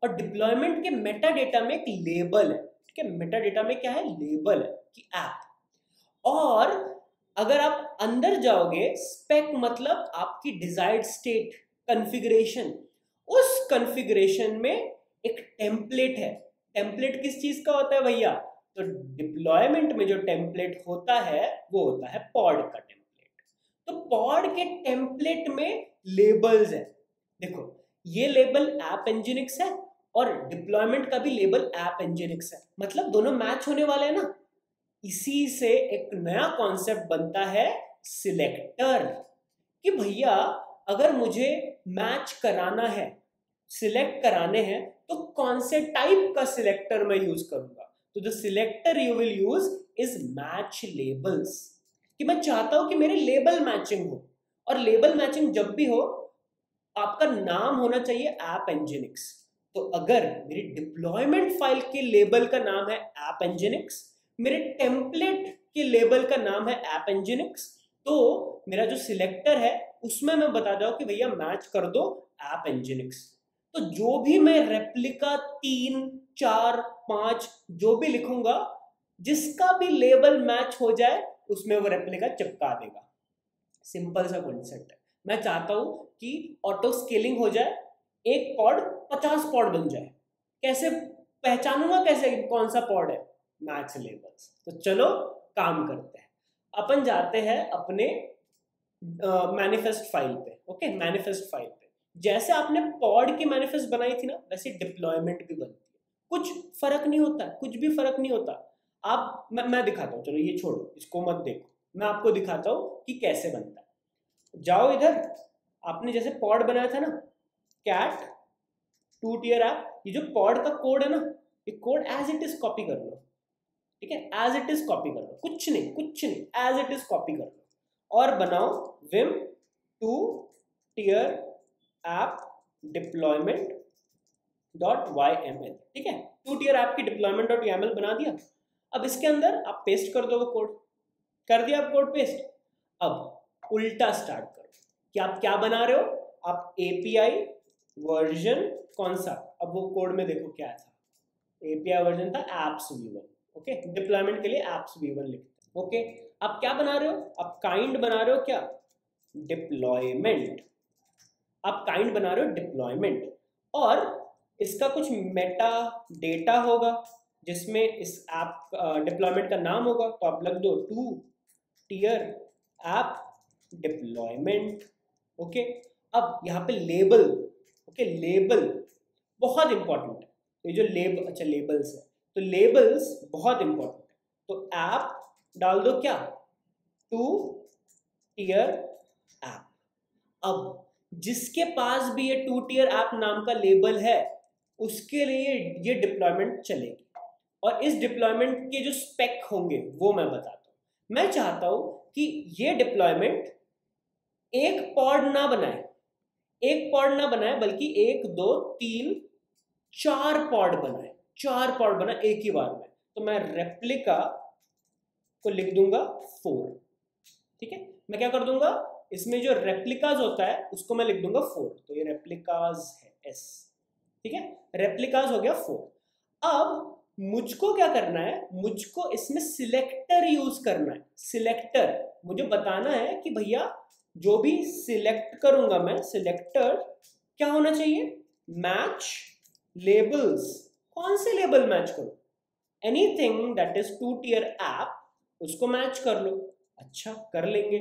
और डिप्लॉयमेंट के मेटा डेटा में एक लेबल है। ठीक है, मेटा डेटा में क्या है? लेबल है कि ऐप। और अगर आप अंदर जाओगे, स्पेक मतलब आपकी डिजायर्ड स्टेट कॉन्फ़िगरेशन, उस कॉन्फ़िगरेशन में एक टेम्पलेट है। टेम्पलेट किस चीज का होता है भैया? तो डिप्लॉयमेंट में जो टेम्पलेट होता है वो होता है पॉड का टेम्पलेट। तो पॉड के टेम्पलेट में लेबल्स है। देखो, ये लेबल ऐप एनजिनिक्स है और डिप्लॉयमेंट का भी लेबल ऐप एनजिनिक्स है, मतलब दोनों मैच होने वाले हैं ना। इसी से एक नया कॉन्सेप्ट बनता है सिलेक्टर, कि भैया अगर मुझे मैच कराना है, सिलेक्ट कराने हैं, तो कौन से टाइप का सिलेक्टर मैं यूज करूंगा। तो the selector you will use is match labels, कि मैं चाहता हूं कि मेरे लेबल मैचिंग हो, और लेबल मैचिंग जब भी हो आपका नाम होना चाहिए ऐप एनजिनिक्स। तो अगर मेरी डिप्लॉयमेंट फाइल के लेबल का नाम है ऐप एनजिनिक्स, मेरे टेम्पलेट के लेबल का नाम है ऐप एनजिनिक्स, तो मेरा जो सिलेक्टर है उसमें मैं बता दूं कि भैया मैच कर दो ऐप एनजिनिक्स। तो जो भी मैं रेप्लिका 3, 4, 5 जो भी लिखूंगा, जिसका भी लेबल मैच हो जाए उसमें वो रेप्लिका चिपका देगा। सिंपल सा कॉन्सेप्ट है। मैं चाहता हूं कि ऑटो स्केलिंग हो जाए, एक पॉड 50 पॉड बन जाए। कैसे पहचानूंगा, कैसे कौन सा पॉड है? Match labels. तो चलो काम करते हैं। अपन जाते हैं अपने मैनिफेस्ट फाइल पे। ओके, मैनिफेस्ट फाइल पे जैसे आपने पॉड की मैनिफेस्ट बनाई थी ना, वैसे डिप्लॉयमेंट भी बनती है। कुछ फर्क नहीं होता, कुछ भी फर्क नहीं होता। आप मैं दिखाता हूँ, चलो ये छोड़ो, इसको मत देखो, मैं आपको दिखाता हूँ कि कैसे बनता है। जाओ इधर, आपने जैसे पॉड बनाया था ना, कैट 2 टियर ऐप, ये जो पॉड का कोड है ना, ये code as it is copy कर लो। ठीक है, एज इट इज कॉपी कर लो, कुछ नहीं कुछ नहीं, एज इट इज कॉपी कर लो और बनाओ vim 2 tier app deployment .yml। ठीक है, 2 टियर ऐप की डिप्लॉयमेंट .yml बना दिया। अब इसके अंदर आप पेस्ट कर दो वो कोड। कर दिया आप कोड पेस्ट। अब उल्टा स्टार्ट करो कि आप क्या बना रहे हो। आप एपीआई वर्जन कौन सा, अब वो कोड में देखो क्या था, एपीआई वर्जन था एप्स v1। ओके, डिप्लॉयमेंट के लिए एप्स v1 लिखते हैं। ओके, आप क्या बना रहे हो? आप काइंड बना रहे हो क्या? डिप्लॉयमेंट। आप काइंड बना रहे हो डिप्लॉयमेंट, और इसका कुछ मेटा डेटा होगा जिसमें इस ऐप डिप्लॉयमेंट का नाम होगा। तो आप लग दो 2 टियर ऐप डिप्लॉयमेंट। ओके, अब यहाँ पे लेबल। ओके, लेबल बहुत इंपॉर्टेंट है। ये जो लेबल, अच्छा लेबल्स है, तो लेबल्स बहुत इंपॉर्टेंट है। तो ऐप डाल दो क्या? 2 टियर ऐप। अब जिसके पास भी ये 2 टियर ऐप नाम का लेबल है उसके लिए ये डिप्लॉयमेंट चलेगी। और इस डिप्लॉयमेंट के जो स्पेक होंगे वो मैं बताता हूं। मैं चाहता हूं कि ये डिप्लॉयमेंट एक पॉड ना बनाए, एक पॉड ना बनाए, बल्कि 1, 2, 3, 4 पॉड बनाए। 4 पॉड बनाए एक ही बार में। तो मैं रेप्लिका को लिख दूंगा 4। ठीक है, मैं क्या कर दूंगा, इसमें जो रेप्लिकाज होता है उसको मैं लिख दूंगा 4। तो ये रेप्लिकाज है S। ठीक है, रेप्लिकाज हो गया 4। अब मुझको क्या करना है, मुझको इसमें सिलेक्टर यूज करना है। सिलेक्टर मुझे बताना है कि भैया जो भी सिलेक्ट करूंगा मैं, सिलेक्टर क्या होना चाहिए? Match labels. कौन से लेबल मैच करूं? Anything that is 2 tier app, उसको मैच कर लो। अच्छा, कर लेंगे।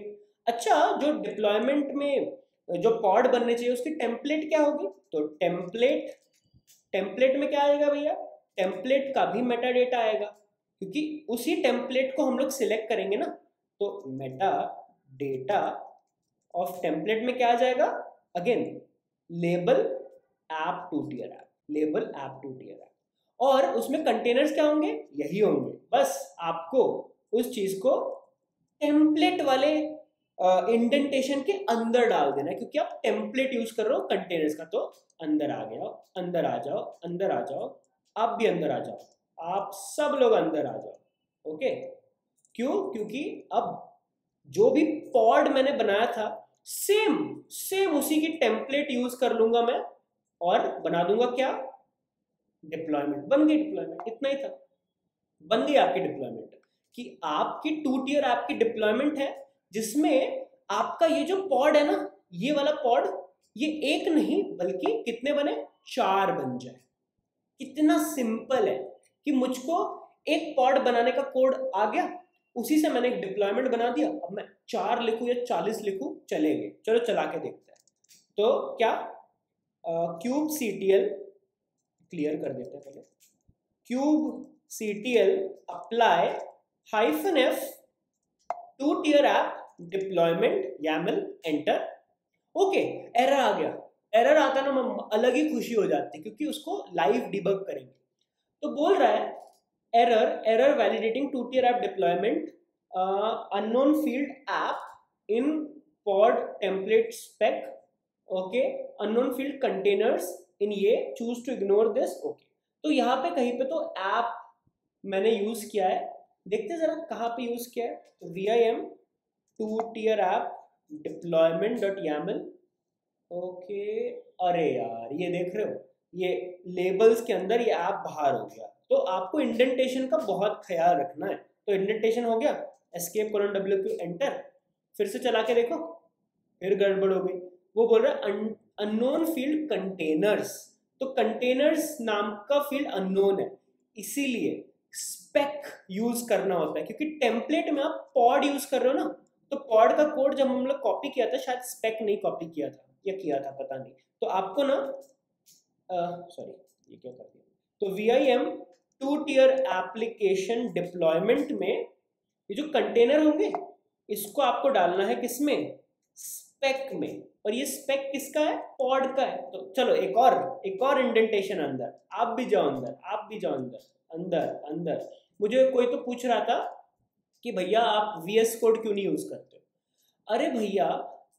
अच्छा, जो डिप्लॉयमेंट में जो पॉड बनने चाहिए उसकी टेम्पलेट क्या होगी? तो टेम्पलेट, टेम्पलेट में क्या आएगा भैया? टेम्पलेट का भी मेटा डेटा आएगा, क्योंकि उसी टेम्पलेट को हम लोग सिलेक्ट करेंगे ना। तो मेटा डेटा ऑफ टेम्पलेट में क्या आ जाएगा? Again label app 2 tier app, label app 2 tier app. और उसमें कंटेनर्स क्या होंगे? यही होंगे। बस आपको उस चीज को टेम्पलेट वाले इंडेंटेशन के अंदर डाल देना है, क्योंकि आप टेम्पलेट यूज कर रहे हो कंटेनर्स का। तो अंदर आ गया, अंदर आ जाओ, अंदर आ जाओ, आप भी अंदर आ जाओ, आप सब लोग अंदर आ जाओ। ओके, क्यों? क्योंकि अब जो भी पॉड मैंने बनाया था सेम सेम उसी की टेम्पलेट यूज कर लूंगा मैं और बना दूंगा क्या? डिप्लॉयमेंट। बन गई डिप्लॉयमेंट, इतना ही था, बन गई आपकी डिप्लॉयमेंट। कि आपकी 2 टियर ऐप की डिप्लॉयमेंट है जिसमें आपका ये जो पॉड है ना, ये वाला पॉड, ये एक नहीं बल्कि कितने बने? 4 बन जाए। कितना सिंपल है कि मुझको एक पॉड बनाने का कोड आ गया, उसी से मैंने एक डिप्लॉयमेंट बना दिया। अब मैं 4 लिखूं या 40 लिखूं चलेंगे, चलो चला के देखते हैं। तो क्या क्यूब सीटीएल क्लियर कर देते हैं पहले। Kube CTL apply -f 2 tier app deployment YAML enter. Okay, error आ गया। एरर आता ना अलग ही खुशी हो जाती, क्योंकि उसको लाइव डिबग करेंगे। तो बोल रहा है error validating 2 tier app deployment unknown field app in pod template spec. Okay, unknown field containers in ये, choose to ignore this. Okay, तो यहाँ पे कहीं पे तो ऐप मैंने यूज किया है, देखते जरा कहाँ पे यूज किया है। तो vim 2 tier app deployment.yaml। Okay, अरे यार ये देख रहे हो, ये लेबल्स के अंदर ये ऐप बाहर हो गया। तो आपको इंडेंटेशन का बहुत ख्याल रखना है। तो इंडेंटेशन हो गया, escape:\w एंटर, फिर से चला के देखो, फिर गड़बड़ हो गई। वो बोल रहा है अननोन फील्ड कंटेनर्स। तो कंटेनर्स नाम का फील्ड अननोन है, इसीलिए स्पेक यूज करना होता है, क्योंकि टेम्पलेट में आप पॉड यूज कर रहे हो ना। तो पॉड का कोड जब हम लोग कॉपी किया था, शायद स्पेक नहीं कॉपी किया था या किया था, पता नहीं। तो आपको ना सॉरी, ये क्या कर दिया। तो vim 2 टियर एप्लीकेशन डिप्लॉयमेंट में ये जो कंटेनर होंगे इसको आपको डालना है किसमें? स्पेक में। और ये स्पेक किसका है? पॉड का है। तो चलो एक और इंडेंटेशन अंदर, आप भी जाओ अंदर, आप भी जाओ अंदर, अंदर अंदर। मुझे कोई तो पूछ रहा था कि भैया आप VS कोड क्यों नहीं यूज करते हो? अरे भैया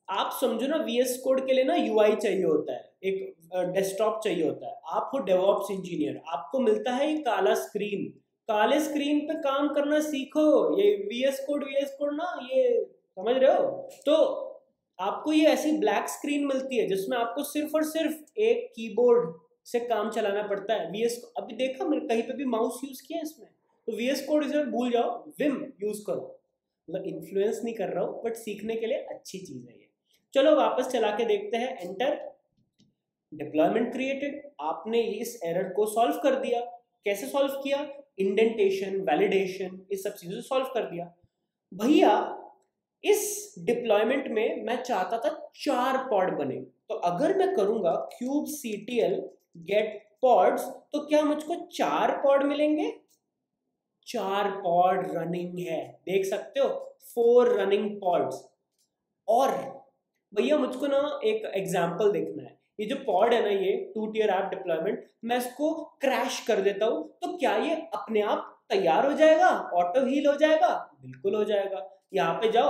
आप समझो ना, VS कोड के लिए ना UI चाहिए होता है, एक डेस्कटॉप चाहिए होता है। आप हो डेवऑप्स इंजीनियर, आपको मिलता है ये काला स्क्रीन, काले स्क्रीन पे काम करना सीखो। ये VS कोड ना, ये समझ रहे हो? तो आपको ये ऐसी ब्लैक स्क्रीन मिलती है जिसमें आपको सिर्फ और सिर्फ एक कीबोर्ड से काम चलाना पड़ता है। VS अभी देखा मैंने कहीं पे भी माउस यूज किया इसमें। तो VS कोड इसे भूल जाओ, विम यूज करो। मतलब इन्फ्लुएंस नहीं कर रहा हूँ, बट सीखने के लिए अच्छी चीज है ये। चलो वापस चला के देखते हैं, एंटर। डिप्लॉयमेंट क्रिएटेड, आपने इस एरर को सॉल्व कर दिया। कैसे सॉल्व किया? इंडेंटेशन, वैलिडेशन, इस सब चीजों से सॉल्व कर दिया। भैया इस डिप्लॉयमेंट में मैं चाहता था 4 पॉड बने, तो अगर मैं करूंगा kubectl get pods, तो क्या मुझको 4 पॉड मिलेंगे? 4 पॉड रनिंग है, देख सकते हो, 4 रनिंग पॉड्स। और भैया मुझको ना एक एग्जांपल देखना है। ये जो पॉड है ना, ये 2 टियर ऐप डिप्लॉयमेंट, मैं इसको क्रैश कर देता हूं, तो क्या ये अपने आप तैयार हो जाएगा, ऑटो हील हो जाएगा? बिल्कुल हो जाएगा। यहाँ पे जाओ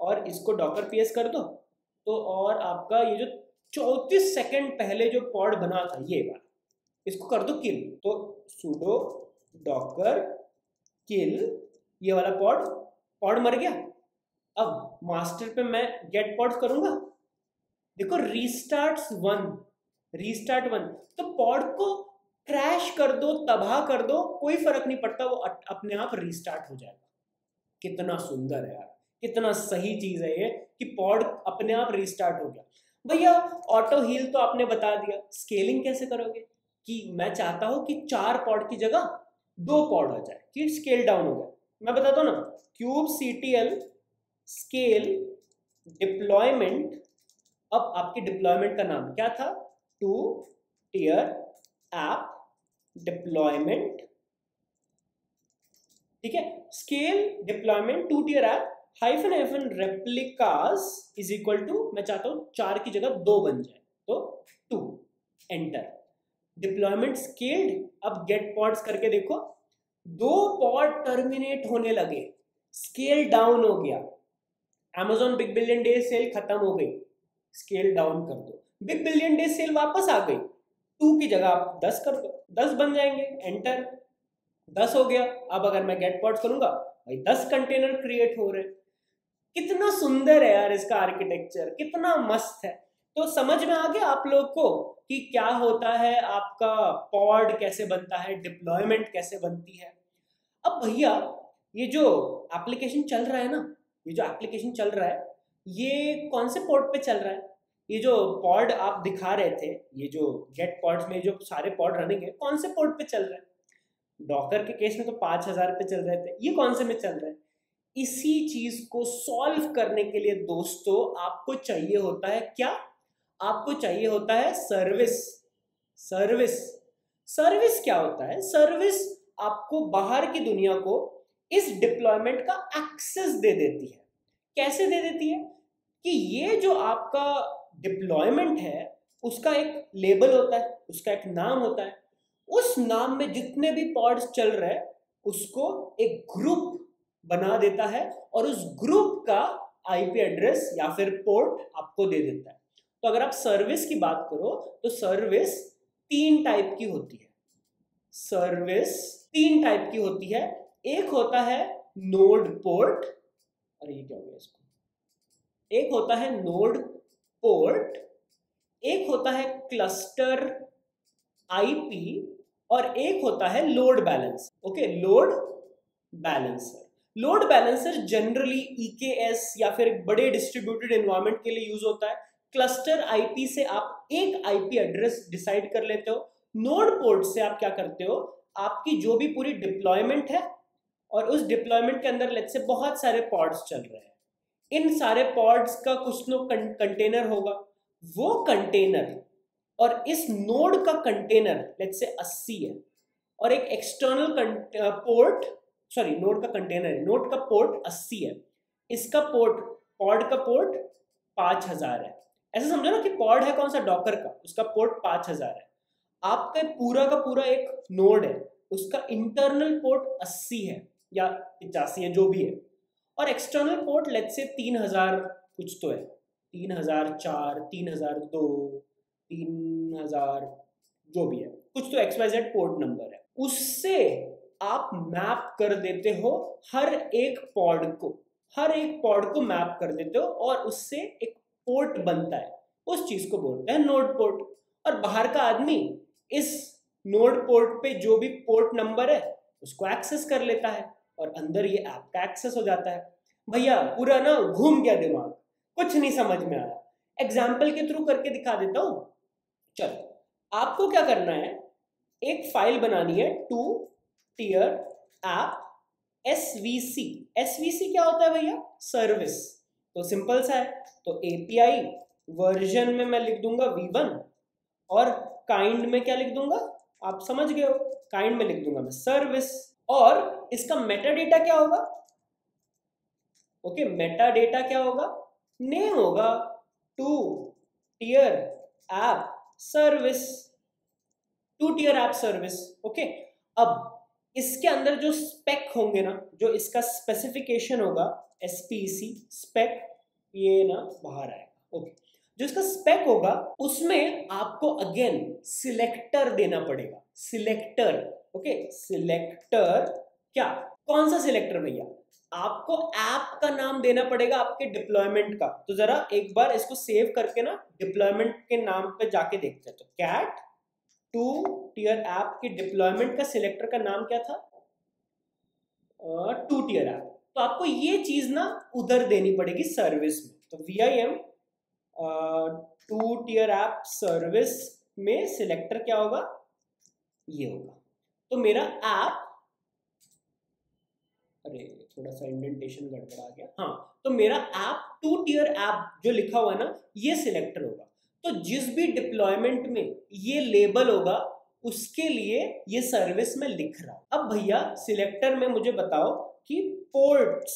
और इसको डॉकर PS कर दो, तो और आपका ये जो 34 सेकंड पहले जो पॉड बना था ये वाला, इसको कर दो किल। तो sudo docker kill, ये वाला पॉड मर गया। अब मास्टर पे मैं गेट पॉड्स करूंगा, देखो रीस्टार्ट 1, तो पॉड को क्रैश कर दो, तबाह कर दो, कोई फर्क नहीं पड़ता, वो अपने आप रीस्टार्ट हो जाएगा। कितना सुंदर है यार, कितना सही चीज है ये कि पॉड अपने आप रीस्टार्ट हो गया। भैया ऑटो हील तो आपने बता दिया, स्केलिंग कैसे करोगे? कि मैं चाहता हूं कि 4 पॉड की जगह 2 पॉड हो जाए, कि स्केल डाउन हो गया। मैं बताता हूं ना, kubectl स्केल डिप्लॉयमेंट। अब आपकी डिप्लॉयमेंट का नाम क्या था? 2 टियर ऐप डिप्लॉयमेंट, ठीक है। Scale deployment 2 tier app -hyphen replicas is equal to, मैं चाहता हूं 4 की जगह 2 बन जाए, तो 2 एंटर। Deployment scaled. अब गेट पॉड्स करके देखो, 2 पॉड टर्मिनेट होने लगे, स्केल डाउन हो गया। Amazon big billion day sale खत्म हो गई, स्केल डाउन कर दो, बिग बिलियन डे सेल वापस आ गई, 2 की जगह आप 10 कर दो, 10 बन जाएंगे, एंटर, 10 हो गया। अब अगर मैं गेट पॉड्स करूंगा भाई 10 कंटेनर क्रिएट हो रहे। कितना सुंदर है यार इसका आर्किटेक्चर, कितना मस्त है। तो समझ में आ गया आप लोग को कि क्या होता है, आपका पॉड कैसे बनता है, डिप्लॉयमेंट कैसे बनती है। अब भैया ये जो एप्लीकेशन चल रहा है ना, ये जो एप्लीकेशन चल रहा है ये कौन से पोर्ट पे चल रहा है? ये जो पॉड आप दिखा रहे थे, ये जो गेट पॉड्स में जो सारे पॉड रनिंग है, कौन से पोर्ट पे चल रहा है? डॉकर के केस में तो 5000 पे चल रहे थे, ये कौन से में चल रहा है? इसी चीज को सॉल्व करने के लिए दोस्तों आपको चाहिए होता है क्या? आपको चाहिए होता है सर्विस। सर्विस, सर्विस क्या होता है? सर्विस आपको बाहर की दुनिया को इस डिप्लॉयमेंट का एक्सेस दे देती है। कैसे दे देती है? कि ये जो आपका डिप्लॉयमेंट है उसका एक लेबल होता है, उसका एक नाम होता है, उस नाम में जितने भी पॉड्स चल रहे हैं उसको एक ग्रुप बना देता है और उस ग्रुप का आईपी एड्रेस या फिर पोर्ट आपको दे देता है। तो अगर आप सर्विस की बात करो तो सर्विस 3 टाइप की होती है। सर्विस 3 टाइप की होती है। एक होता है नोड पोर्ट, अरे ये क्या हो गया इसको, एक होता है नोड पोर्ट, एक होता है क्लस्टर आईपी और एक होता है load balance. Okay, load balancer. Load balancer generally EKS या फिर बड़े डिस्ट्रीब्यूटेड एनवायरनमेंट के लिए यूज होता है। क्लस्टर आईपी से आप एक आईपी एड्रेस डिसाइड कर लेते हो। नोड पोर्ट से आप क्या करते हो, आपकी जो भी पूरी डिप्लॉयमेंट है और उस डिप्लॉयमेंट के अंदर लेट्स से बहुत सारे पॉड्स चल रहे हैं, इन सारे पॉड्स का कुछ तो कंटेनर होगा, वो कंटेनर और इस नोड का कंटेनर लेट्स से 80 है और एक एक्सटर्नल पोर्ट, सॉरी नोड का कंटेनर है, नोड का पोर्ट 80 है, इसका पोर्ट, पॉड का पोर्ट 5000 है। ऐसा समझो ना कि पॉड है कौन सा, डॉकर का, उसका पोर्ट 5000 है। आपका पूरा का पूरा एक नोड है, उसका इंटरनल पोर्ट 80 है या 85 है जो भी है, और एक्सटर्नल पोर्ट लेट्स से 3000 कुछ तो है, 3004, 3002, 3000 जो भी है, कुछ तो XYZ पोर्ट नंबर है। उससे आप मैप कर देते हो हर एक पॉड को, हर एक पॉड को मैप कर देते हो और उससे एक पोर्ट बनता है, उस चीज को बोलते हैं नोड पोर्ट। और बाहर का आदमी इस नोड पोर्ट पे जो भी पोर्ट नंबर है उसको एक्सेस कर लेता है और अंदर ये ऐप का एक्सेस हो जाता है। भैया पूरा ना घूम गया दिमाग, कुछ नहीं समझ में आया, एग्जाम्पल के थ्रू करके दिखा देता हूं। चलो, आपको क्या करना है, एक फाइल बनानी है, 2 टियर ऐप SVC। SVC क्या होता है भैया? सर्विस। तो सिंपल सा है, तो API वर्जन में मैं लिख दूंगा V1 और काइंड में क्या लिख दूंगा, आप समझ गए हो, काइंड में लिख दूंगा मैं सर्विस। और इसका मेटा डेटा क्या होगा? ओके, मेटा डेटा क्या होगा? नेम होगा 2 tier app service, 2 tier app service. Okay, अब इसके अंदर जो स्पेक होंगे ना, जो इसका स्पेसिफिकेशन होगा, SPC स्पेक, ये ना बाहर आएगा। ओके, जो इसका स्पेक होगा उसमें आपको अगेन सिलेक्टर देना पड़ेगा, सिलेक्टर। ओके, सिलेक्टर क्या, कौन सा सिलेक्टर भैया? आपको ऐप का नाम देना पड़ेगा आपके डिप्लॉयमेंट का। तो जरा एक बार इसको सेव करके ना डिप्लॉयमेंट के नाम पे जाके देखते हैं। तो कैट 2 टियर ऐप के डिप्लॉयमेंट का सिलेक्टर का नाम क्या था? 2 टियर ऐप। तो आपको ये चीज ना उधर देनी पड़ेगी सर्विस में। तो VIM 2 टियर ऐप सर्विस में सिलेक्टर क्या होगा? ये होगा। तो मेरा ऐप, अरे थोड़ा सा इंडेंटेशन गड़बड़ा गया, हाँ, तो मेरा ऐप 2 टियर ऐप जो लिखा हुआ है ना, ये सिलेक्टर होगा। तो जिस भी डिप्लॉयमेंट में ये लेबल होगा उसके लिए ये सर्विस में लिख रहा हूं। अब भैया सिलेक्टर में मुझे बताओ कि पोर्ट्स,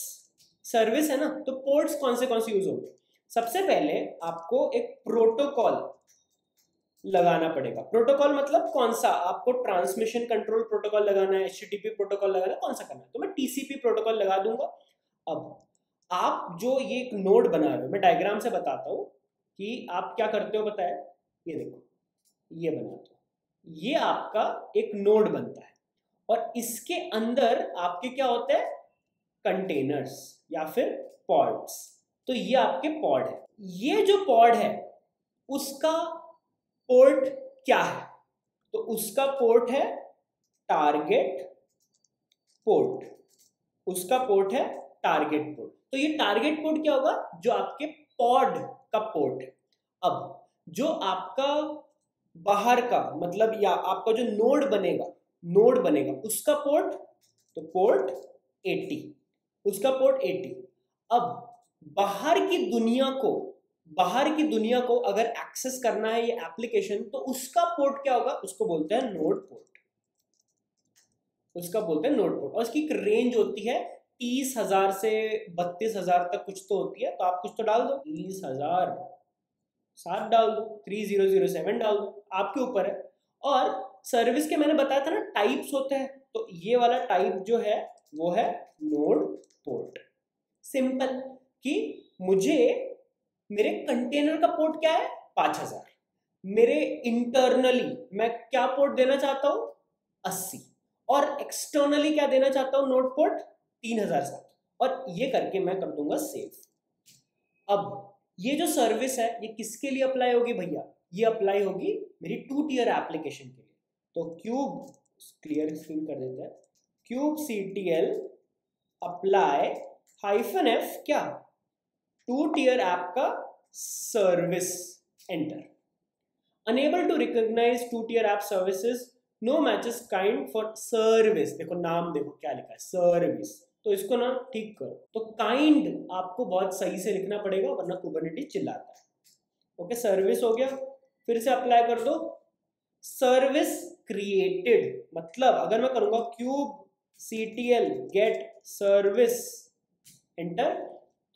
सर्विस है ना, तो पोर्ट्स कौन से यूज होंगे? सबसे पहले आपको एक प्रोटोकॉल लगाना पड़ेगा। प्रोटोकॉल मतलब कौन सा? आपको ट्रांसमिशन कंट्रोल प्रोटोकॉल लगाना है, HTTP प्रोटोकॉल लगाना है, कौन सा करना है? तो मैं TCP प्रोटोकॉल लगा दूंगा। अब आप जो ये एक नोड बना रहे हो, मैं डायग्राम से बताता हूं कि आप क्या करते हो, बताया, ये देखो, ये बनाते हो, ये आपका एक नोड बनता है और इसके अंदर आपके क्या होते हैं, कंटेनर्स या फिर पॉड्स। तो ये आपके पॉड है। ये जो पॉड है उसका पोर्ट क्या है, तो उसका पोर्ट है टारगेट पोर्ट, उसका पोर्ट है टारगेट पोर्ट। तो ये टारगेट पोर्ट क्या होगा, जो आपके पॉड का पोर्ट है। अब जो आपका बाहर का मतलब या आपका जो नोड बनेगा उसका पोर्ट, तो पोर्ट 80, उसका पोर्ट 80। अब बाहर की दुनिया को अगर एक्सेस करना है ये एप्लीकेशन, तो उसका पोर्ट क्या होगा, उसको बोलते हैं नोड पोर्ट, उसका बोलते हैं नोड पोर्ट। और उसकी एक रेंज होती है 30,000 से 32,000 तक कुछ तो होती है। तो आप कुछ तो डाल दो, 30,007 डाल दो, 3007 डाल दो, आपके ऊपर है। और सर्विस के मैंने बताया था ना टाइप्स होते हैं, तो ये वाला टाइप जो है वो है नोड पोर्ट। सिंपल कि मुझे मेरे कंटेनर का पोर्ट क्या है, 5000, मेरे इंटरनली मैं क्या पोर्ट देना चाहता हूं, 80, और एक्सटर्नली क्या देना चाहता हूं, नोड पोर्ट 3007, और ये करके मैं कर दूंगा सेव। अब ये जो सर्विस है ये किसके लिए अप्लाई होगी भैया, ये अप्लाई होगी मेरी 2 टियर एप्लीकेशन के लिए। तो क्यूब, क्लियर स्क्रीन कर देते हैं, kubectl अप्लाई -f क्या, 2 टियर ऐप का service, enter. Unable to recognise 2 tier app services, no matches kind for service. देखो नाम देखो क्या लिखा है, सर्विस, तो इसको ना ठीक करो। तो काइंड आपको बहुत सही से लिखना पड़ेगा वरना कुबरनेटिस चिल्लाता है। ओके, सर्विस हो गया, फिर से अप्लाई कर दो। सर्विस क्रिएटेड, मतलब अगर मैं करूंगा kubectl गेट सर्विस, एंटर,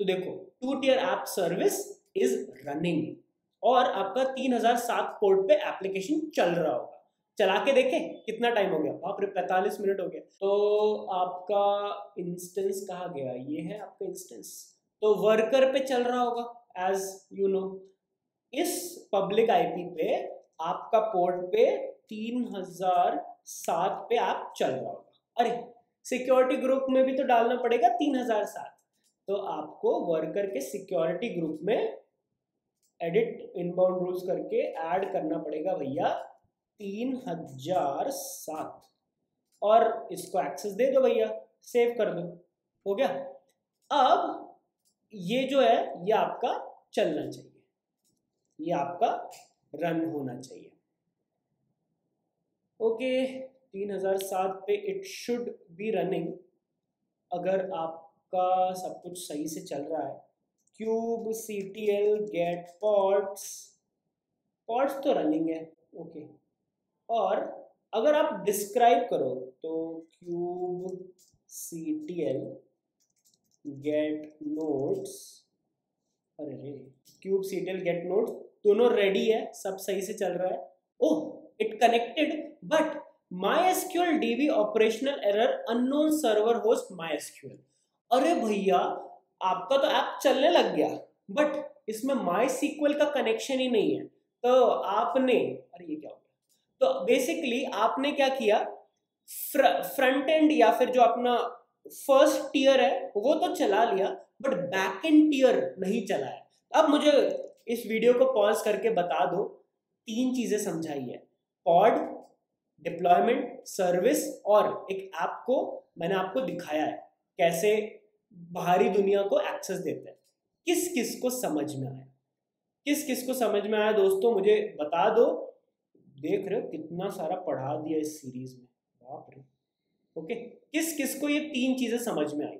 तो देखो 2 tier app service is running और आपका 3007 पोर्ट पे एप्लीकेशन चल रहा होगा। चला के देखें कितना टाइम हो गया, बाप रे 45 मिनट हो गया। तो आपका इंस्टेंस कहाँ गया, ये है आपका इंस्टेंस, तो वर्कर पे चल रहा होगा एज यू नो। इस पब्लिक आईपी पे आपका पोर्ट पे 3007 पे ऐप चल रहा होगा। अरे सिक्योरिटी ग्रुप में भी तो डालना पड़ेगा 3007, तो आपको वर्कर के सिक्योरिटी ग्रुप में एडिट इनबाउंड रूल्स करके ऐड करना पड़ेगा भैया 3007, और इसको एक्सेस दे दो भैया, सेव कर दो, हो गया। अब ये जो है ये आपका चलना चाहिए, ये आपका रन होना चाहिए। ओके, 3007 पे इट शुड बी रनिंग अगर आपका सब कुछ सही से चल रहा है। kubectl गेट pods, pods तो रनिंग है, ओके। और अगर आप डिस्क्राइब करो तो kubectl गेट नोड्स, अरे रे, kubectl गेट नोड्स दोनों रेडी है, सब सही से चल रहा है। Oh, it connected but MySQL DB operational error, unknown server host MySQL। अरे भैया आपका तो ऐप चलने लग गया बट इसमें MySQL का कनेक्शन ही नहीं है, तो आपने, अरे ये क्या हो गया, तो बेसिकली आपने क्या किया, फ्रंट एंड या फिर जो अपना फर्स्ट टियर है वो तो चला लिया बट बैक एंड टियर नहीं चला है। अब मुझे इस वीडियो को पॉज करके बता दो, 3 चीजें समझाई है, पॉड, डिप्लॉयमेंट, सर्विस, और एक ऐप को मैंने आपको दिखाया है कैसे बाहरी दुनिया को एक्सेस देते हैं। किस किस को समझ में आया, किस किस को समझ में आया दोस्तों मुझे बता दो। देख रहे हो कितना सारा पढ़ा दिया इस सीरीज में, बाप रे। ओके, किस किस को ये 3 चीजें समझ में आई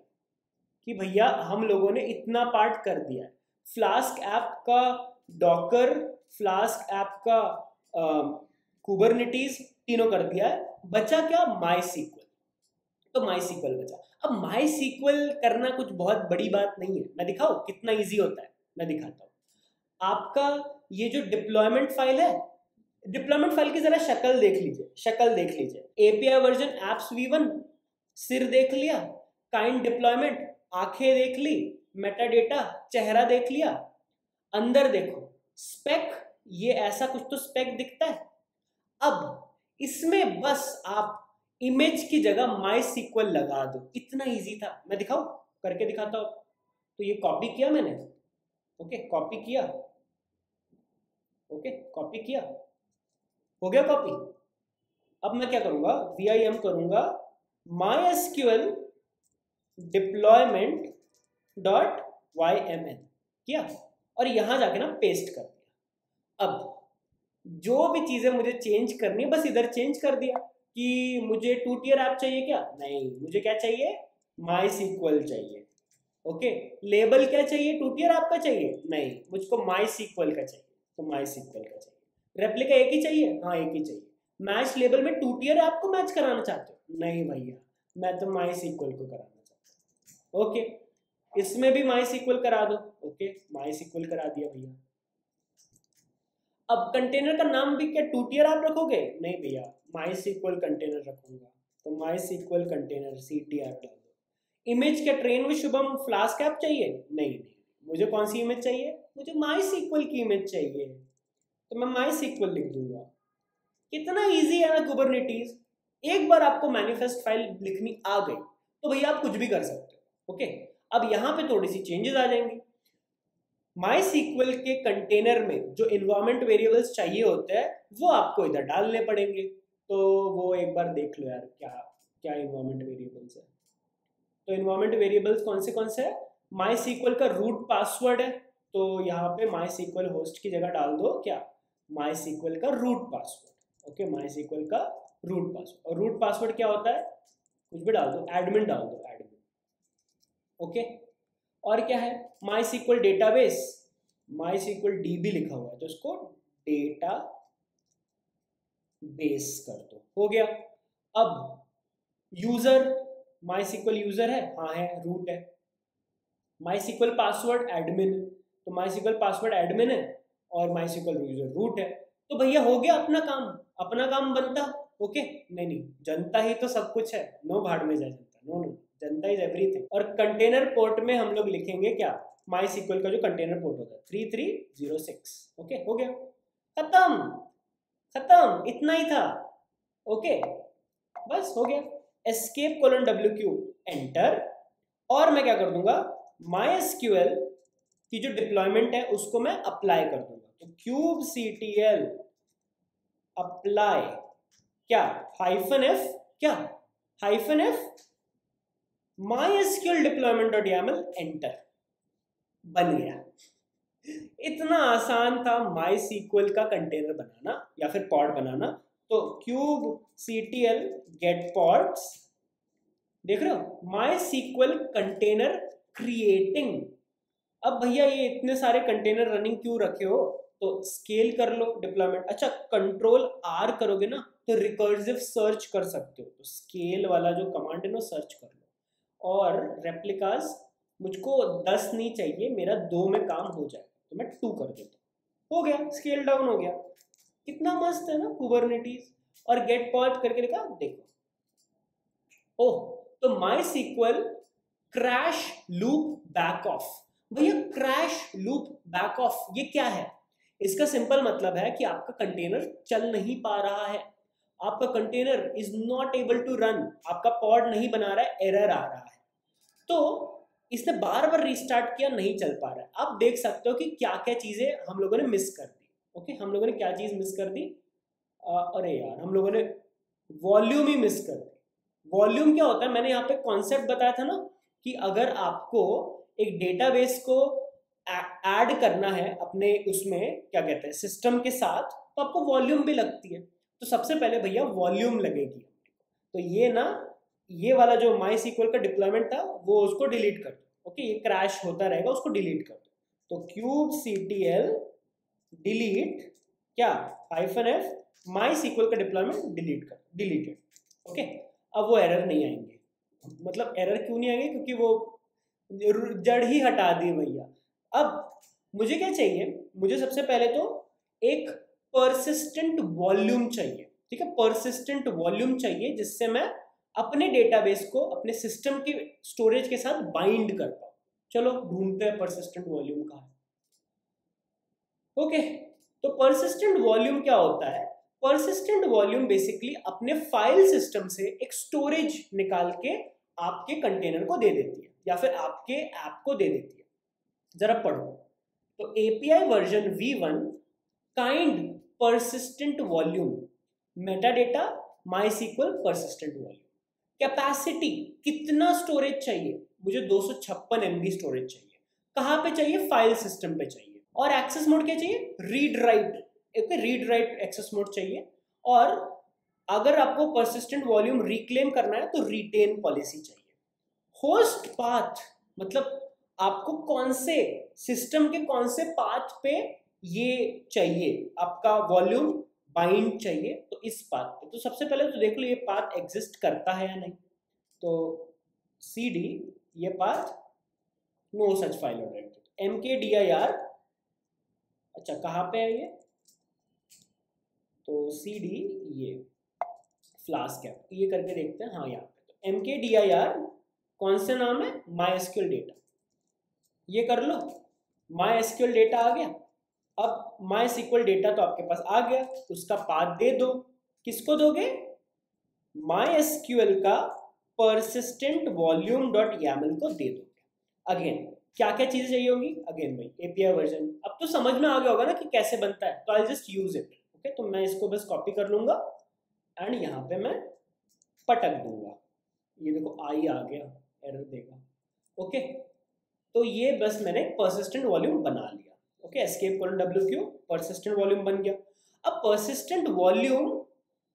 कि भैया हम लोगों ने इतना पार्ट कर दिया है, फ्लास्क ऐप का डॉकर, फ्लास्क ऐप का कुबरनेटिस, तीनों कर दिया है, बचा क्या, MySQL। तो MySQL बचा। अब MySQL करना कुछ बहुत बड़ी बात नहीं है, मैं दिखाऊं कितना इजी होता है, मैं दिखाता हूँ। आपका ये जो डिप्लॉयमेंट फाइल है, डिप्लॉयमेंट फाइल की जरा शक्ल देख लीजिए, API वर्जन एप्स v1, सिर देख लिया, काइंड डिप्लॉयमेंट, आंखें देख ली, मेटा डेटा, चेहरा देख लिया, अंदर देखो स्पेक, ये ऐसा कुछ तो स्पेक दिखता है। अब इसमें बस आप इमेज की जगह माई सीक्वल लगा दो, इतना इजी था। मैं दिखाऊं, करके दिखाता हूं। तो ये कॉपी किया मैंने, ओके कॉपी किया, ओके कॉपी किया, हो गया कॉपी। अब मैं क्या करूंगा, VIM करूंगा MySQL deployment डॉट YML किया और यहां जाके ना पेस्ट कर दिया। अब जो भी चीजें मुझे चेंज करनी है बस इधर चेंज कर दिया कि मुझे 2 टियर ऐप चाहिए क्या, नहीं मुझे क्या चाहिए, MySQL चाहिए। ओके लेबल क्या चाहिए, 2 टियर ऐप का चाहिए, नहीं मुझको MySQL का चाहिए, तो MySQL का चाहिए। रेप्लिका एक ही चाहिए, हाँ एक ही चाहिए। मैच लेबल में 2 टियर ऐप को मैच कराना चाहते हो, नहीं भैया मैं तो MySQL को कराना चाहता हूँ। ओके इसमें भी MySQL करा दो, ओके MySQL करा दिया भैया। अब कंटेनर का नाम भी क्या 2 टियर आप रखोगे, नहीं भैया MySQL कंटेनर रखूंगा, तो MySQL कंटेनर CTR डाल दो। इमेज क्या train with Shubham flask app चाहिए, नहीं मुझे कौन सी इमेज चाहिए, मुझे MySQL की इमेज चाहिए, तो मैं MySQL लिख दूंगा। कितना इजी है ना कुबरनेटीज। एक बार आपको मैनिफेस्ट फाइल लिखनी आ गई तो भैया आप कुछ भी कर सकते हो। ओके अब यहाँ पे थोड़ी सी चेंजेस आ जाएंगी। MySQL के कंटेनर में जो इन्वायरमेंट वेरिएबल्स चाहिए होते हैं वो आपको इधर डालने पड़ेंगे, तो वो एक बार देख लो यार क्या क्या इन्वायरमेंट वेरिएबल्स है। तो इन्वायरमेंट वेरिएबल्स कौन से है, MySQL का रूट पासवर्ड है, तो यहाँ पे MySQL होस्ट की जगह डाल दो क्या, MySQL का रूट पासवर्ड। ओके MySQL का रूट पासवर्ड, और रूट पासवर्ड क्या होता है, कुछ भी डाल दो, एडमिन डाल दो, एडमिन। ओके और क्या है, MySQL डेटाबेस, MySQL DB लिखा हुआ है तो इसको डेटा बेस कर दो, हो गया। अब यूजर, MySQL यूजर है, हाँ है, रूट है। MySQL पासवर्ड एडमिन, तो MySQL पासवर्ड एडमिन है और MySQL यूजर रूट है, तो भैया हो गया अपना काम, अपना काम बनता। ओके नहीं जनता ही तो सब कुछ है, नो भाड़ में जाए जनता, नो जनता इज एवरीथिंग। और कंटेनर पोर्ट में हम लोग लिखेंगे क्या, MySQL का जो कंटेनर पोर्ट होता है 3306। ओके हो गया, खत्म इतना ही था। ओके बस हो गया, escape:\wq एंटर, और मैं क्या कर दूंगा, MySQL की जो डिप्लॉयमेंट है उसको मैं अप्लाई कर दूंगा, तो kubectl अप्लाई क्या -f क्या -f MySQL deployment.yaml एंटर, बन गया। इतना आसान था MySQL का कंटेनर बनाना या फिर पॉड बनाना। तो kubectl get pods, देख रहे हो, MySQL कंटेनर क्रिएटिंग। अब भैया ये इतने सारे कंटेनर रनिंग क्यों रखे हो, तो स्केल कर लो डिप्लॉयमेंट। अच्छा Ctrl+R करोगे ना तो रिकर्सिव सर्च कर सकते हो, तो स्केल वाला जो कमांड है ना सर्च कर लो। और रेप्लिकास मुझको 10 नहीं चाहिए, मेरा 2 में काम हो जाए तो मैं 2 कर देता हूँ, हो गया, स्केल डाउन हो गया। कितना मस्त है ना कुबरनेटीज। और गेट पॉड करके लिखा, देखो ओह, तो MySQL crash loop back of. भैया क्रैश लूप बैक ऑफ ये क्या है, इसका सिंपल मतलब है कि आपका कंटेनर चल नहीं पा रहा है, आपका container is not able to run, आपका पॉड नहीं बना रहा है, एरर आ रहा है, तो इसने बार बार रिस्टार्ट किया, नहीं चल पा रहा है। आप देख सकते हो कि क्या क्या चीजें हम लोगों ने मिस कर दी। ओके हम लोगों ने क्या चीज मिस कर दी, अरे यार हम लोगों ने वॉल्यूम ही मिस कर दी। वॉल्यूम क्या होता है, मैंने यहाँ पे कॉन्सेप्ट बताया था ना कि अगर आपको एक डेटाबेस को ऐड करना है अपने उसमें क्या कहते हैं सिस्टम के साथ, तो आपको वॉल्यूम भी लगती है। तो सबसे पहले भैया वॉल्यूम लगेगी, तो ये ना ये वाला जो MySQL का डिप्लॉयमेंट था वो उसको डिलीट कर दो। ओके ये क्रैश होता रहेगा, उसको डिलीट कर दो। तो kubectl डिलीट क्या -f MySQL का डिप्लॉयमेंट डिलीटेड। ओके अब वो एरर नहीं आएंगे, मतलब एरर क्यों नहीं आएंगे, क्योंकि वो जड़ ही हटा दी भैया। अब मुझे क्या चाहिए, मुझे सबसे पहले तो एक परसिस्टेंट वॉल्यूम चाहिए, ठीक है, परसिस्टेंट वॉल्यूम चाहिए जिससे मैं अपने डेटाबेस को अपने सिस्टम की स्टोरेज के साथ बाइंड कर पाऊँ। चलो ढूंढते हैं परसिस्टेंट वॉल्यूम कहाँ है। ओके, तो परसिस्टेंट वॉल्यूम क्या होता है? परसिस्टेंट वॉल्यूम बेसिकली अपने फाइल सिस्टम से एक स्टोरेज निकाल के आपके कंटेनर को दे देती है या फिर आपके ऐप को दे देती है। जरा पढ़ो, तो API version V1 kind persistent volume, metadata MySQL persistent volume, capacity कितना स्टोरेज चाहिए, मुझे 256 MB स्टोरेज चाहिए, कहाँ पे चाहिए, फाइल सिस्टम पे चाहिए, और एक्सेस मोड क्या चाहिए, read write, read write access mode चाहिए, और अगर आपको persistent वॉल्यूम रिक्लेम करना है तो रिटेन पॉलिसी चाहिए। होस्ट पाथ मतलब आपको कौन से सिस्टम के कौन से पाथ पे ये चाहिए, आपका वॉल्यूम बाइंड चाहिए, तो इस पाथ पे। तो सबसे पहले तो देख लो ये पाथ एग्जिस्ट करता है या नहीं, तो cd ये पाथ नो सच फाइल और डायरेक्टरी, mkdir, अच्छा कहाँ पे है ये, तो cd ये फ्लास्क है, ये करके देखते हैं, हाँ यहाँ पे, तो mkdir कौन से नाम है, MySQL डेटा, ये कर लो, MySQL डेटा आ गया। अब MySQL डेटा तो आपके पास आ गया, उसका पाथ दे दो, किसको दोगे, MySQL का persistent volume.yaml को दे दोगे। अगेन क्या क्या चीजें चाहिए होंगी, अगेन भाई API वर्जन, अब तो समझ में आ गया होगा ना कि कैसे बनता है, तो I just use it. Okay, तो मैं इसको बस कॉपी कर लूंगा एंड यहाँ पे मैं पटक दूंगा, ये देखो आई आ गया, एरर देगा। ओके, तो ये बस मैंने persistent वॉल्यूम बना लिया। Okay, escape colon WQ, persistent volume बन गया। अब persistent वॉल्यूम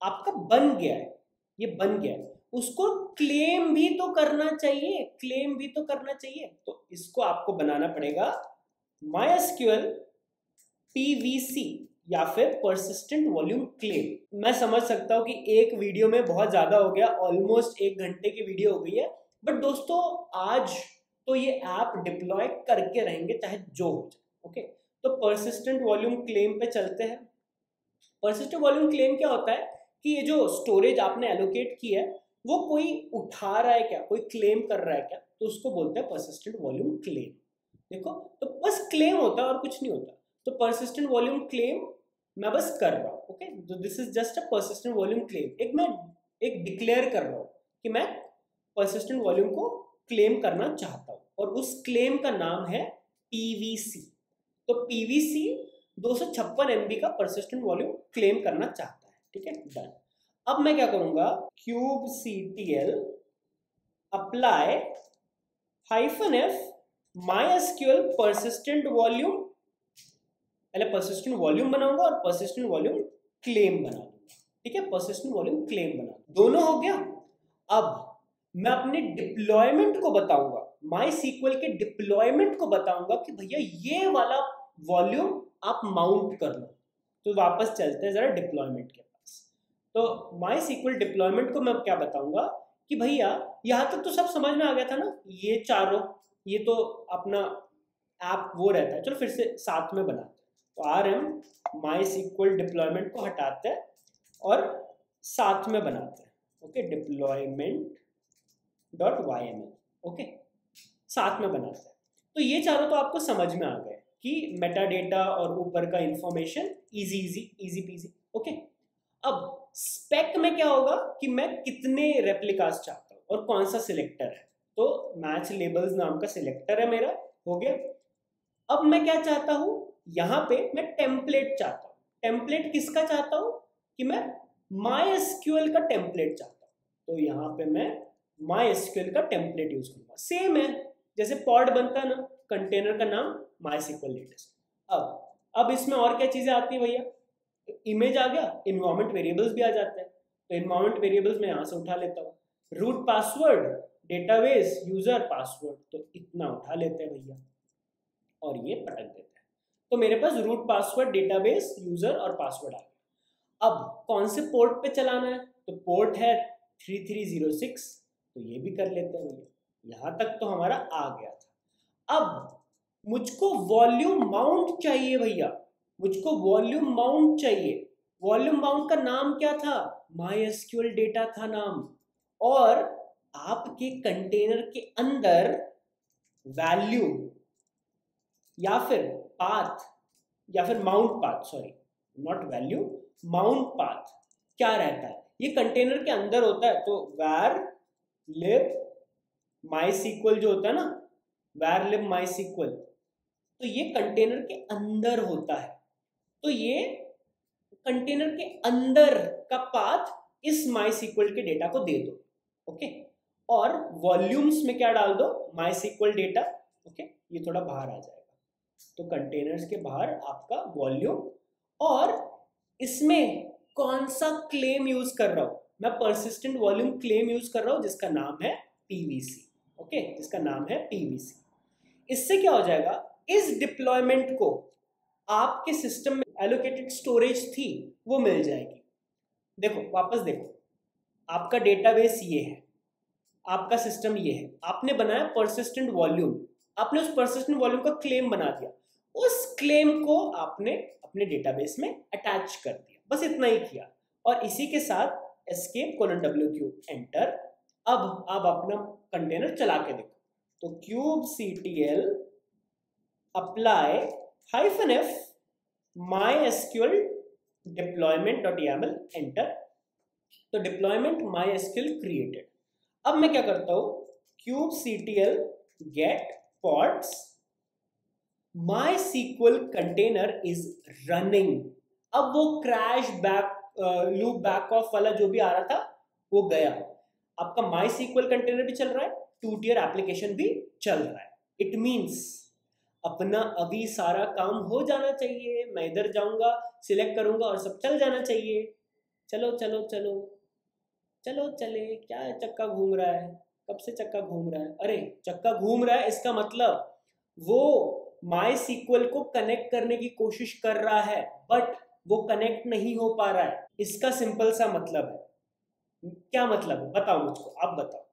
आपका बन गया है, ये बन गया है, उसको क्लेम भी तो करना चाहिए, क्लेम भी तो करना चाहिए, तो इसको आपको बनाना पड़ेगा MySQL PVC या फिर persistent वॉल्यूम क्लेम। मैं समझ सकता हूँ कि एक वीडियो में बहुत ज्यादा हो गया, ऑलमोस्ट 1 घंटे की वीडियो हो गई है, बट दोस्तों आज तो ये ऐप डिप्लॉय करके रहेंगे चाहे जो हो जाए। ओके, तो persistent वॉल्यूम क्लेम पे चलते हैं। persistent वॉल्यूम क्लेम क्या होता है कि ये जो स्टोरेज आपने एलोकेट की है वो कोई उठा रहा है क्या, कोई क्लेम कर रहा है क्या, तो उसको बोलते हैं persistent वॉल्यूम क्लेम। देखो, तो बस क्लेम होता है और कुछ नहीं होता, तो persistent वॉल्यूम क्लेम मैं बस कर रहा हूँ। ओके, तो this is just a persistent volume claim, मैं एक डिक्लेयर कर रहा हूँ कि मैं persistent वॉल्यूम को क्लेम करना चाहता हूँ, और उस क्लेम का नाम है PVC। तो PVC 256 MB का persistent वॉल्यूम क्लेम करना चाहता है। ठीक है, डन। अब मैं क्या करूंगा, kubectl apply -f MySQL persistent volume, पहले persistent वॉल्यूम बनाऊंगा और persistent वॉल्यूम क्लेम बना दूंगा। ठीक है, persistent वॉल्यूम क्लेम बना, दोनों हो गया। अब मैं अपने डिप्लॉयमेंट को बताऊंगा, MySQL के डिप्लॉयमेंट को बताऊंगा कि भैया ये वाला वॉल्यूम आप माउंट कर लो। तो वापस चलते हैं जरा डिप्लॉयमेंट के पास। तो MySQL डिप्लॉयमेंट को मैं क्या बताऊंगा कि भैया यहां तक तो सब समझ में आ गया था ना, ये चारों, ये तो अपना ऐप वो रहता है, चलो फिर से साथ में बनाते हैं। तो RM MySQL डिप्लॉयमेंट को हटाते हैं और साथ में बनाते हैं। ओके, डिप्लॉयमेंट .yml, ओके, साथ में बनाते हैं। तो ये चारों तो आपको समझ में आ गए कि मेटाडेटा और ऊपर का इंफॉर्मेशन इजी पीजी। ओके, अब स्पेक में क्या होगा कि मैं कितने रेप्लिकास चाहता हूँ और कौन सा सिलेक्टर है, तो मैच लेबल्स नाम का सिलेक्टर है मेरा, हो गया। अब मैं क्या चाहता हूँ, यहाँ पे मैं टेम्पलेट चाहता हूँ। टेम्पलेट किसका चाहता हूँ कि मैं MySQL का टेम्पलेट चाहता हूँ, तो यहाँ पे मैं MySQL का टेम्पलेट यूज करूंगा। सेम है जैसे पॉड बनता है ना, कंटेनर का नाम MySQL लेटेस्ट। अब इसमें और क्या चीजें आती है भैया, इमेज आ गया, इन्वायरमेंट वेरिएबल्स भी आ जाते हैं, तो इन्वायरमेंट वेरिएबल्स मैं यहाँ से उठा लेता हूँ। Root password, database, user password, तो इतना उठा लेते हैं भैया और ये पटक देते हैं। तो मेरे पास रूट पासवर्ड, डेटाबेस, यूजर और पासवर्ड आ गया। अब कौन से पोर्ट पे चलाना है, तो पोर्ट है 3306, तो ये भी कर लेते हैं भैया। यहां तक तो हमारा आ गया था। अब मुझको वॉल्यूम माउंट चाहिए भैया, मुझको वॉल्यूम माउंट चाहिए। वॉल्यूम माउंट का नाम क्या था, MySQL डेटा था नाम, और आपके कंटेनर के अंदर वैल्यू या फिर पाथ या फिर mount path, sorry not value, mount path क्या रहता है, ये कंटेनर के अंदर होता है। तो var lib MySQL जो होता है ना, var lib MySQL, तो ये कंटेनर के अंदर होता है। तो ये कंटेनर के अंदर का पाथ इस MySQL के डेटा को दे दो, ओके। और वॉल्यूम्स में क्या डाल दो, MySQL डेटा, ओके। ये थोड़ा बाहर आ जाएगा, तो कंटेनर्स के बाहर आपका वॉल्यूम, और इसमें कौन सा क्लेम यूज कर रहा हूं मैं, परसिस्टेंट वॉल्यूम क्लेम यूज कर रहा हूं जिसका नाम है PVC, ओके, जिसका नाम है PVC। इससे क्या हो जाएगा, इस डिप्लॉयमेंट को आपके सिस्टम में एलोकेटेड स्टोरेज थी वो मिल जाएगी। देखो वापस देखो, आपका डेटाबेस ये है, आपका सिस्टम ये है, आपने बनाया परसिस्टेंट वॉल्यूम, आपने उस परसिस्टेंट वॉल्यूम का क्लेम बना दिया, उस क्लेम को आपने अपने डेटाबेस में अटैच कर दिया, बस इतना ही किया। और इसी के साथ escape:\w एंटर। अब आप अपना कंटेनर चला के देखो, तो kubectl apply -f mysql deployment.yaml enter. तो डिप्लॉयमेंट MySQL क्रिएटेड। अब मैं क्या करता हूं, kubectl get pods MySQL container is running। अब वो crash back loop back of वाला जो भी आ रहा था वो गया, आपका MySQL कंटेनर भी चल रहा है, 2 tier एप्लीकेशन भी चल रहा है। इट मींस अपना अभी सारा काम हो जाना चाहिए, मैं इधर जाऊंगा, सिलेक्ट करूंगा और सब चल जाना चाहिए। चलो चलो चलो चलो चले, क्या चक्का घूम रहा है, कब से चक्का घूम रहा है, अरे चक्का घूम रहा है, इसका मतलब वो MySQL को कनेक्ट करने की कोशिश कर रहा है बट वो कनेक्ट नहीं हो पा रहा है। इसका सिंपल सा मतलब है, क्या मतलब है बताओ मुझको, आप बताओ।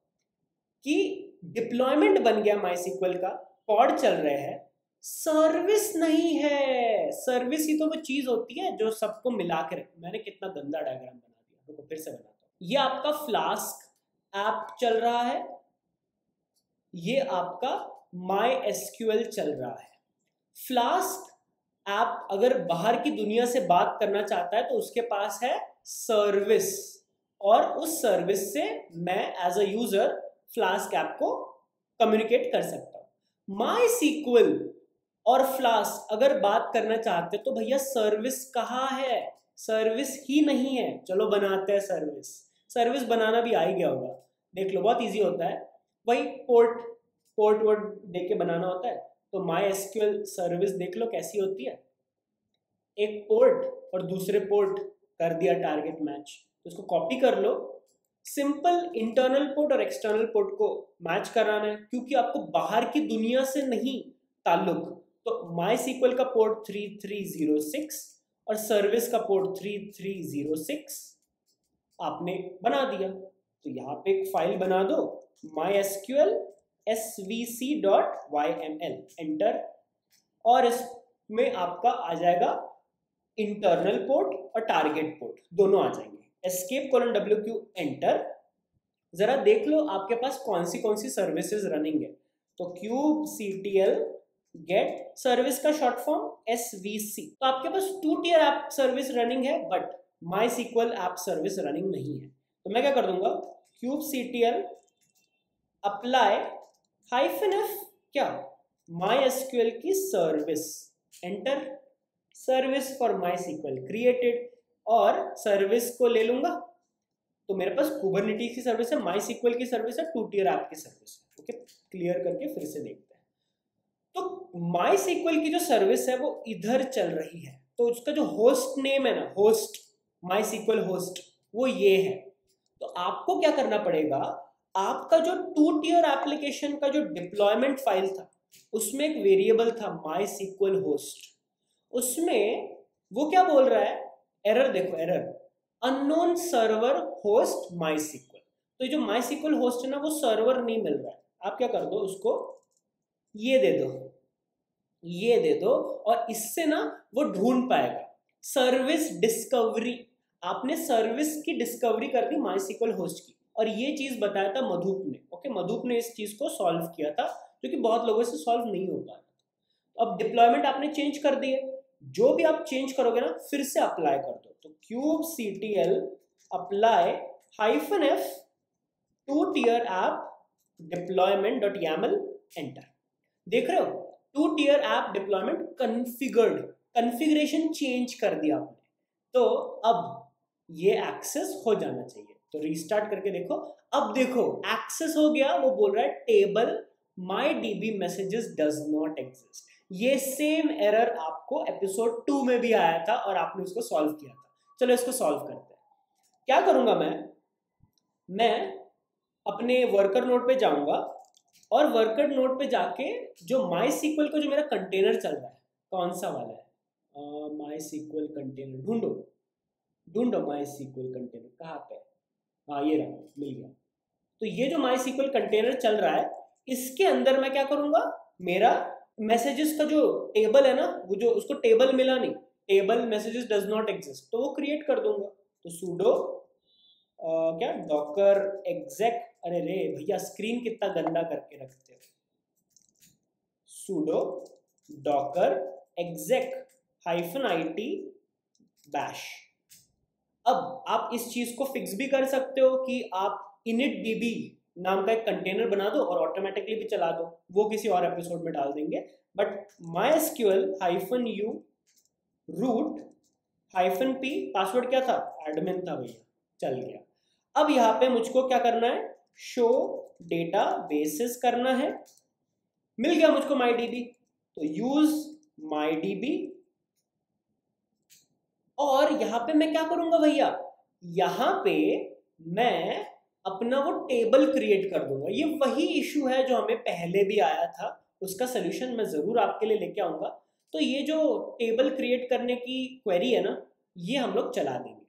कि डिप्लॉयमेंट बन गया MySQL का, पॉड चल रहे हैं, सर्विस नहीं है। सर्विस ही तो वो चीज होती है जो सबको मिला के रखे। मैंने कितना गंदा डायग्राम बना दिया, तो फिर से बनाता हूं। ये आपका फ्लास्क ऐप चल रहा है, ये आपका MySQL चल रहा है। फ्लास्क ऐप अगर बाहर की दुनिया से बात करना चाहता है तो उसके पास है सर्विस, और उस सर्विस से मैं as a user Flask app को कम्युनिकेट कर सकता हूं। MySQL और फ्लास्क अगर बात करना चाहते तो भैया सर्विस कहाँ है, सर्विस ही नहीं है। चलो बनाते हैं सर्विस, सर्विस बनाना भी आ ही गया होगा, देख लो बहुत इजी होता है। वही पोर्ट वर्ड दे के बनाना होता है। तो MySQL सर्विस देख लो कैसी होती है, एक पोर्ट और दूसरे पोर्ट कर दिया टारगेट मैच, तो उसको कॉपी कर लो। सिंपल इंटरनल पोर्ट और एक्सटर्नल पोर्ट को मैच कराना है, क्योंकि आपको बाहर की दुनिया से नहीं ताल्लुक। तो MySQL का पोर्ट 3306 और सर्विस का पोर्ट 3306 आपने बना दिया। तो यहाँ पे एक फाइल बना दो MySQL svc.yml एंटर, और इसमें आपका आ जाएगा इंटरनल पोर्ट और टारगेट पोर्ट दोनों आ जाएंगे। escape:\w enter. जरा देख लो आपके पास कौन सी सर्विसेज रनिंग है। तो kubectl गेट सर्विस का शॉर्ट फॉर्म SVC। तो आपके पास 2 tier ऐप सर्विस रनिंग है but MySQL app service running नहीं है। तो मैं क्या कर दूंगा, kubectl अप्लाई -f क्या, MySQL की service enter. Service for MySQL created, और सर्विस को ले लूंगा तो मेरे पास कुबरनेटिस की सर्विस है, MySQL की सर्विस है, 2 tier ऐप की सर्विस है। ओके, क्लियर करके फिर से देखते हैं। तो MySQL की जो सर्विस है वो इधर चल रही है, तो उसका जो होस्ट नेम है ना, होस्ट MySQL होस्ट, वो ये है। तो आपको क्या करना पड़ेगा, आपका जो 2 tier एप्लीकेशन का जो डिप्लॉयमेंट फाइल था उसमें एक वेरिएबल था MySQL होस्ट, उसमें वो क्या बोल रहा है, एरर देखो, error unknown server host MySQL। तो जो MySQL होस्ट है ना वो सर्वर नहीं मिल रहा है। आप क्या कर दो, उसको ये दे दो, ये दे दो, और इससे ना वो ढूंढ पाएगा सर्विस डिस्कवरी। आपने सर्विस की डिस्कवरी कर दी MySQL होस्ट की, और ये चीज बताया था मधुप ने। ओके, मधुप ने इस चीज को सॉल्व किया था, जो कि बहुत लोगों से सॉल्व नहीं हो पा रहा। अब डिप्लॉयमेंट आपने चेंज कर दिए, जो भी आप चेंज करोगे ना फिर से अप्लाई कर दो। तो kubectl apply -f 2-tier app deployment.yaml enter. देख रहे हो 2-tier app deployment configured, configuration change कर दिया आपने, तो अब ये एक्सेस हो जाना चाहिए। तो रीस्टार्ट करके देखो, अब देखो एक्सेस हो गया। वो बोल रहा है table mydb messages does not exist। ये सेम एरर आपको एपिसोड 2 में भी आया था और आपने उसको सॉल्व किया था। चलो इसको सॉल्व करते हैं। क्या करूंगा मैं अपने वर्कर नोड पे जाऊंगा और वर्कर नोड पे जाके जो MySQL का जो मेरा कंटेनर चल रहा है, कौन सा वाला है, MySQL कंटेनर ढूंढो MySQL कंटेनर कहाँ पे, हाँ ये रहा, मिल गया। तो ये जो MySQL कंटेनर चल रहा है इसके अंदर मैं क्या करूंगा, मेरा मैसेजेस का जो टेबल है ना, वो जो उसको टेबल मिला नहीं, table messages does not exist, तो वो क्रिएट कर दूंगा। तो sudo क्या docker exec, अरे रे भैया स्क्रीन कितना गंदा करके रखते हो, sudo docker exec -it bash। अब आप इस चीज को फिक्स भी कर सकते हो कि आप initdb नाम का एक कंटेनर बना दो और ऑटोमेटिकली भी चला दो, वो किसी और एपिसोड में डाल देंगे। But mysql -u root -p password क्या था, एडमिन था भैया, चल गया। अब यहाँ पे मुझको क्या करना है, शो डेटा बेसिस करना है, मिल गया मुझको mydb, तो यूज mydb। और यहाँ पे मैं क्या करूंगा भैया, यहाँ पे मैं अपना वो टेबल क्रिएट कर दूंगा। ये वही इशू है जो हमें पहले भी आया था, उसका सोल्यूशन मैं जरूर आपके लिए लेके आऊंगा। तो ये जो टेबल क्रिएट करने की क्वेरी है ना, ये हम लोग चला देंगे।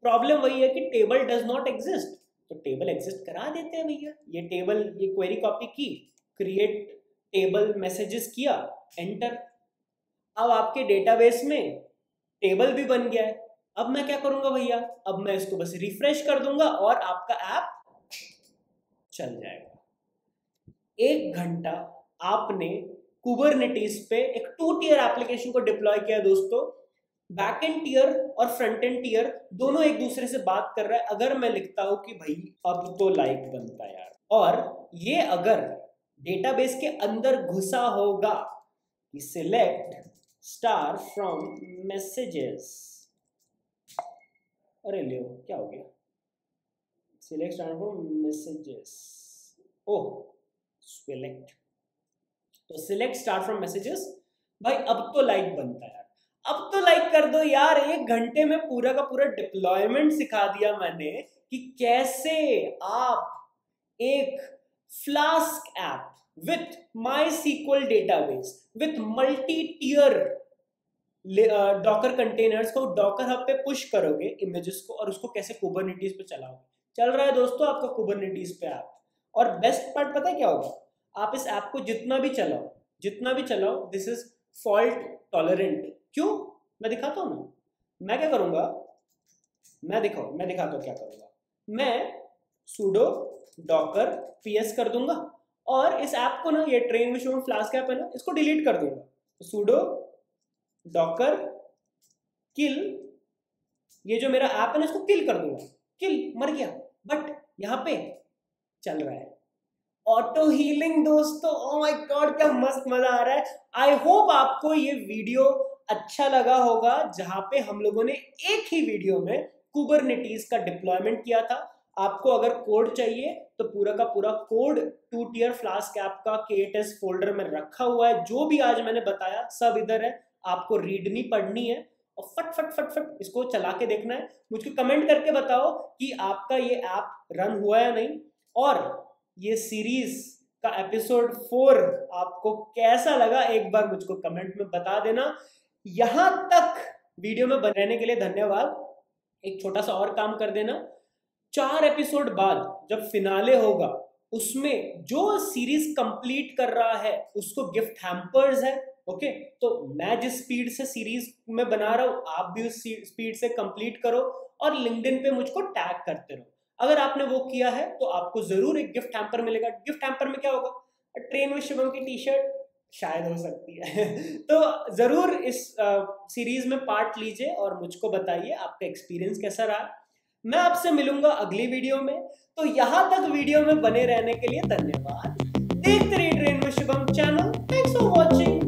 प्रॉब्लम वही है कि टेबल डज नॉट एग्जिस्ट, तो टेबल एग्जिस्ट करा देते हैं भैया। ये टेबल, ये क्वेरी कॉपी की, क्रिएट टेबल मैसेजेस किया, एंटर। अब आपके डेटाबेस में टेबल भी बन गया है। अब मैं क्या करूंगा भैया, अब मैं इसको बस रिफ्रेश कर दूंगा और आपका ऐप चल जाएगा। 1 घंटा आपने कुबरनेटिस पे एक 2-tier एप्लीकेशन को डिप्लॉय किया दोस्तों। बैक एंड टीयर और फ्रंट एंड टीयर दोनों एक दूसरे से बात कर रहा है। अगर मैं लिखता हूं कि भाई अब तो लाइक बनता है यार, और ये अगर डेटाबेस के अंदर घुसा होगा कि सिलेक्ट स्टार फ्रॉम मैसेजेस, अरे ले क्या हो गया, select star from messages, oh select, तो सिलेक्ट स्टार फ्रॉम मैसेजेस, भाई अब तो लाइक बनता है यार, अब तो लाइक कर दो यार। 1 घंटे में पूरा का पूरा डिप्लॉयमेंट सिखा दिया मैंने कि कैसे आप एक Flask app with MySQL database with multi tier Docker containers को डॉकर हब पे पुश करोगे इमेजेस को, और उसको कैसे कुबरनेटिस पे चलाओगे। चल रहा है दोस्तों आपका कुबरनेटिस पे ऐप। और बेस्ट पार्ट पता है क्या होगा, आप इस ऐप को जितना भी चलाओ दिस इज फॉल्ट टॉलरेंट। क्यों, मैं दिखाता हूं ना, मैं क्या करूंगा, मैं दिखाता हूं क्या करूंगा। मैं sudo docker ps कर दूंगा और इस ऐप को ना, ये ट्रेन विश में फ्लास्क ऐप है ना, इसको डिलीट कर दूंगा। तो sudo docker kill, ये जो मेरा ऐप है ना इसको किल कर दूंगा, किल मर गया। बट यहाँ पे चल रहा है ऑटो हीलिंग दोस्तों। ओ माय गॉड क्या मस्त मजा आ रहा है। आई होप आपको ये वीडियो अच्छा लगा होगा, जहां पे हम लोगों ने एक ही वीडियो में कुबरनेटिस का डिप्लॉयमेंट किया था। आपको अगर कोड चाहिए तो पूरा का पूरा कोड 2-tier फ्लास्क ऐप का KTest फोल्डर में रखा हुआ है। जो भी आज मैंने बताया सब इधर है, आपको रीडनी पढ़नी है और फट फट फट फट इसको चला के देखना है। मुझको कमेंट करके बताओ कि आपका ये ऐप रन हुआ या नहीं, और ये सीरीज का एपिसोड 4 आपको कैसा लगा एक बार मुझको कमेंट में बता देना। यहां तक वीडियो में बने रहने के लिए धन्यवाद। एक छोटा सा और काम कर देना, 4 एपिसोड बाद जब फिनाले होगा उसमें जो सीरीज कंप्लीट कर रहा है उसको गिफ्ट हैम्पर्स है। ओके, तो मैं जिस स्पीड से सीरीज में बना रहा हूं आप भी उस स्पीड से कंप्लीट करो और लिंक्डइन पे मुझको टैग करते रहो। अगर आपने वो किया है तो आपको जरूर एक गिफ्ट हैम्पर मिलेगा। गिफ्ट हैम्पर में क्या होगा, ट्रेन विद शुभम की टी शर्ट शायद हो सकती है। तो जरूर इस सीरीज में पार्ट लीजिए और मुझको बताइए आपका एक्सपीरियंस कैसा रहा। मैं आपसे मिलूंगा अगली वीडियो में। तो यहां तक वीडियो में बने रहने के लिए धन्यवाद। देखते रहिए train with Shubham channel. Thanks for watching.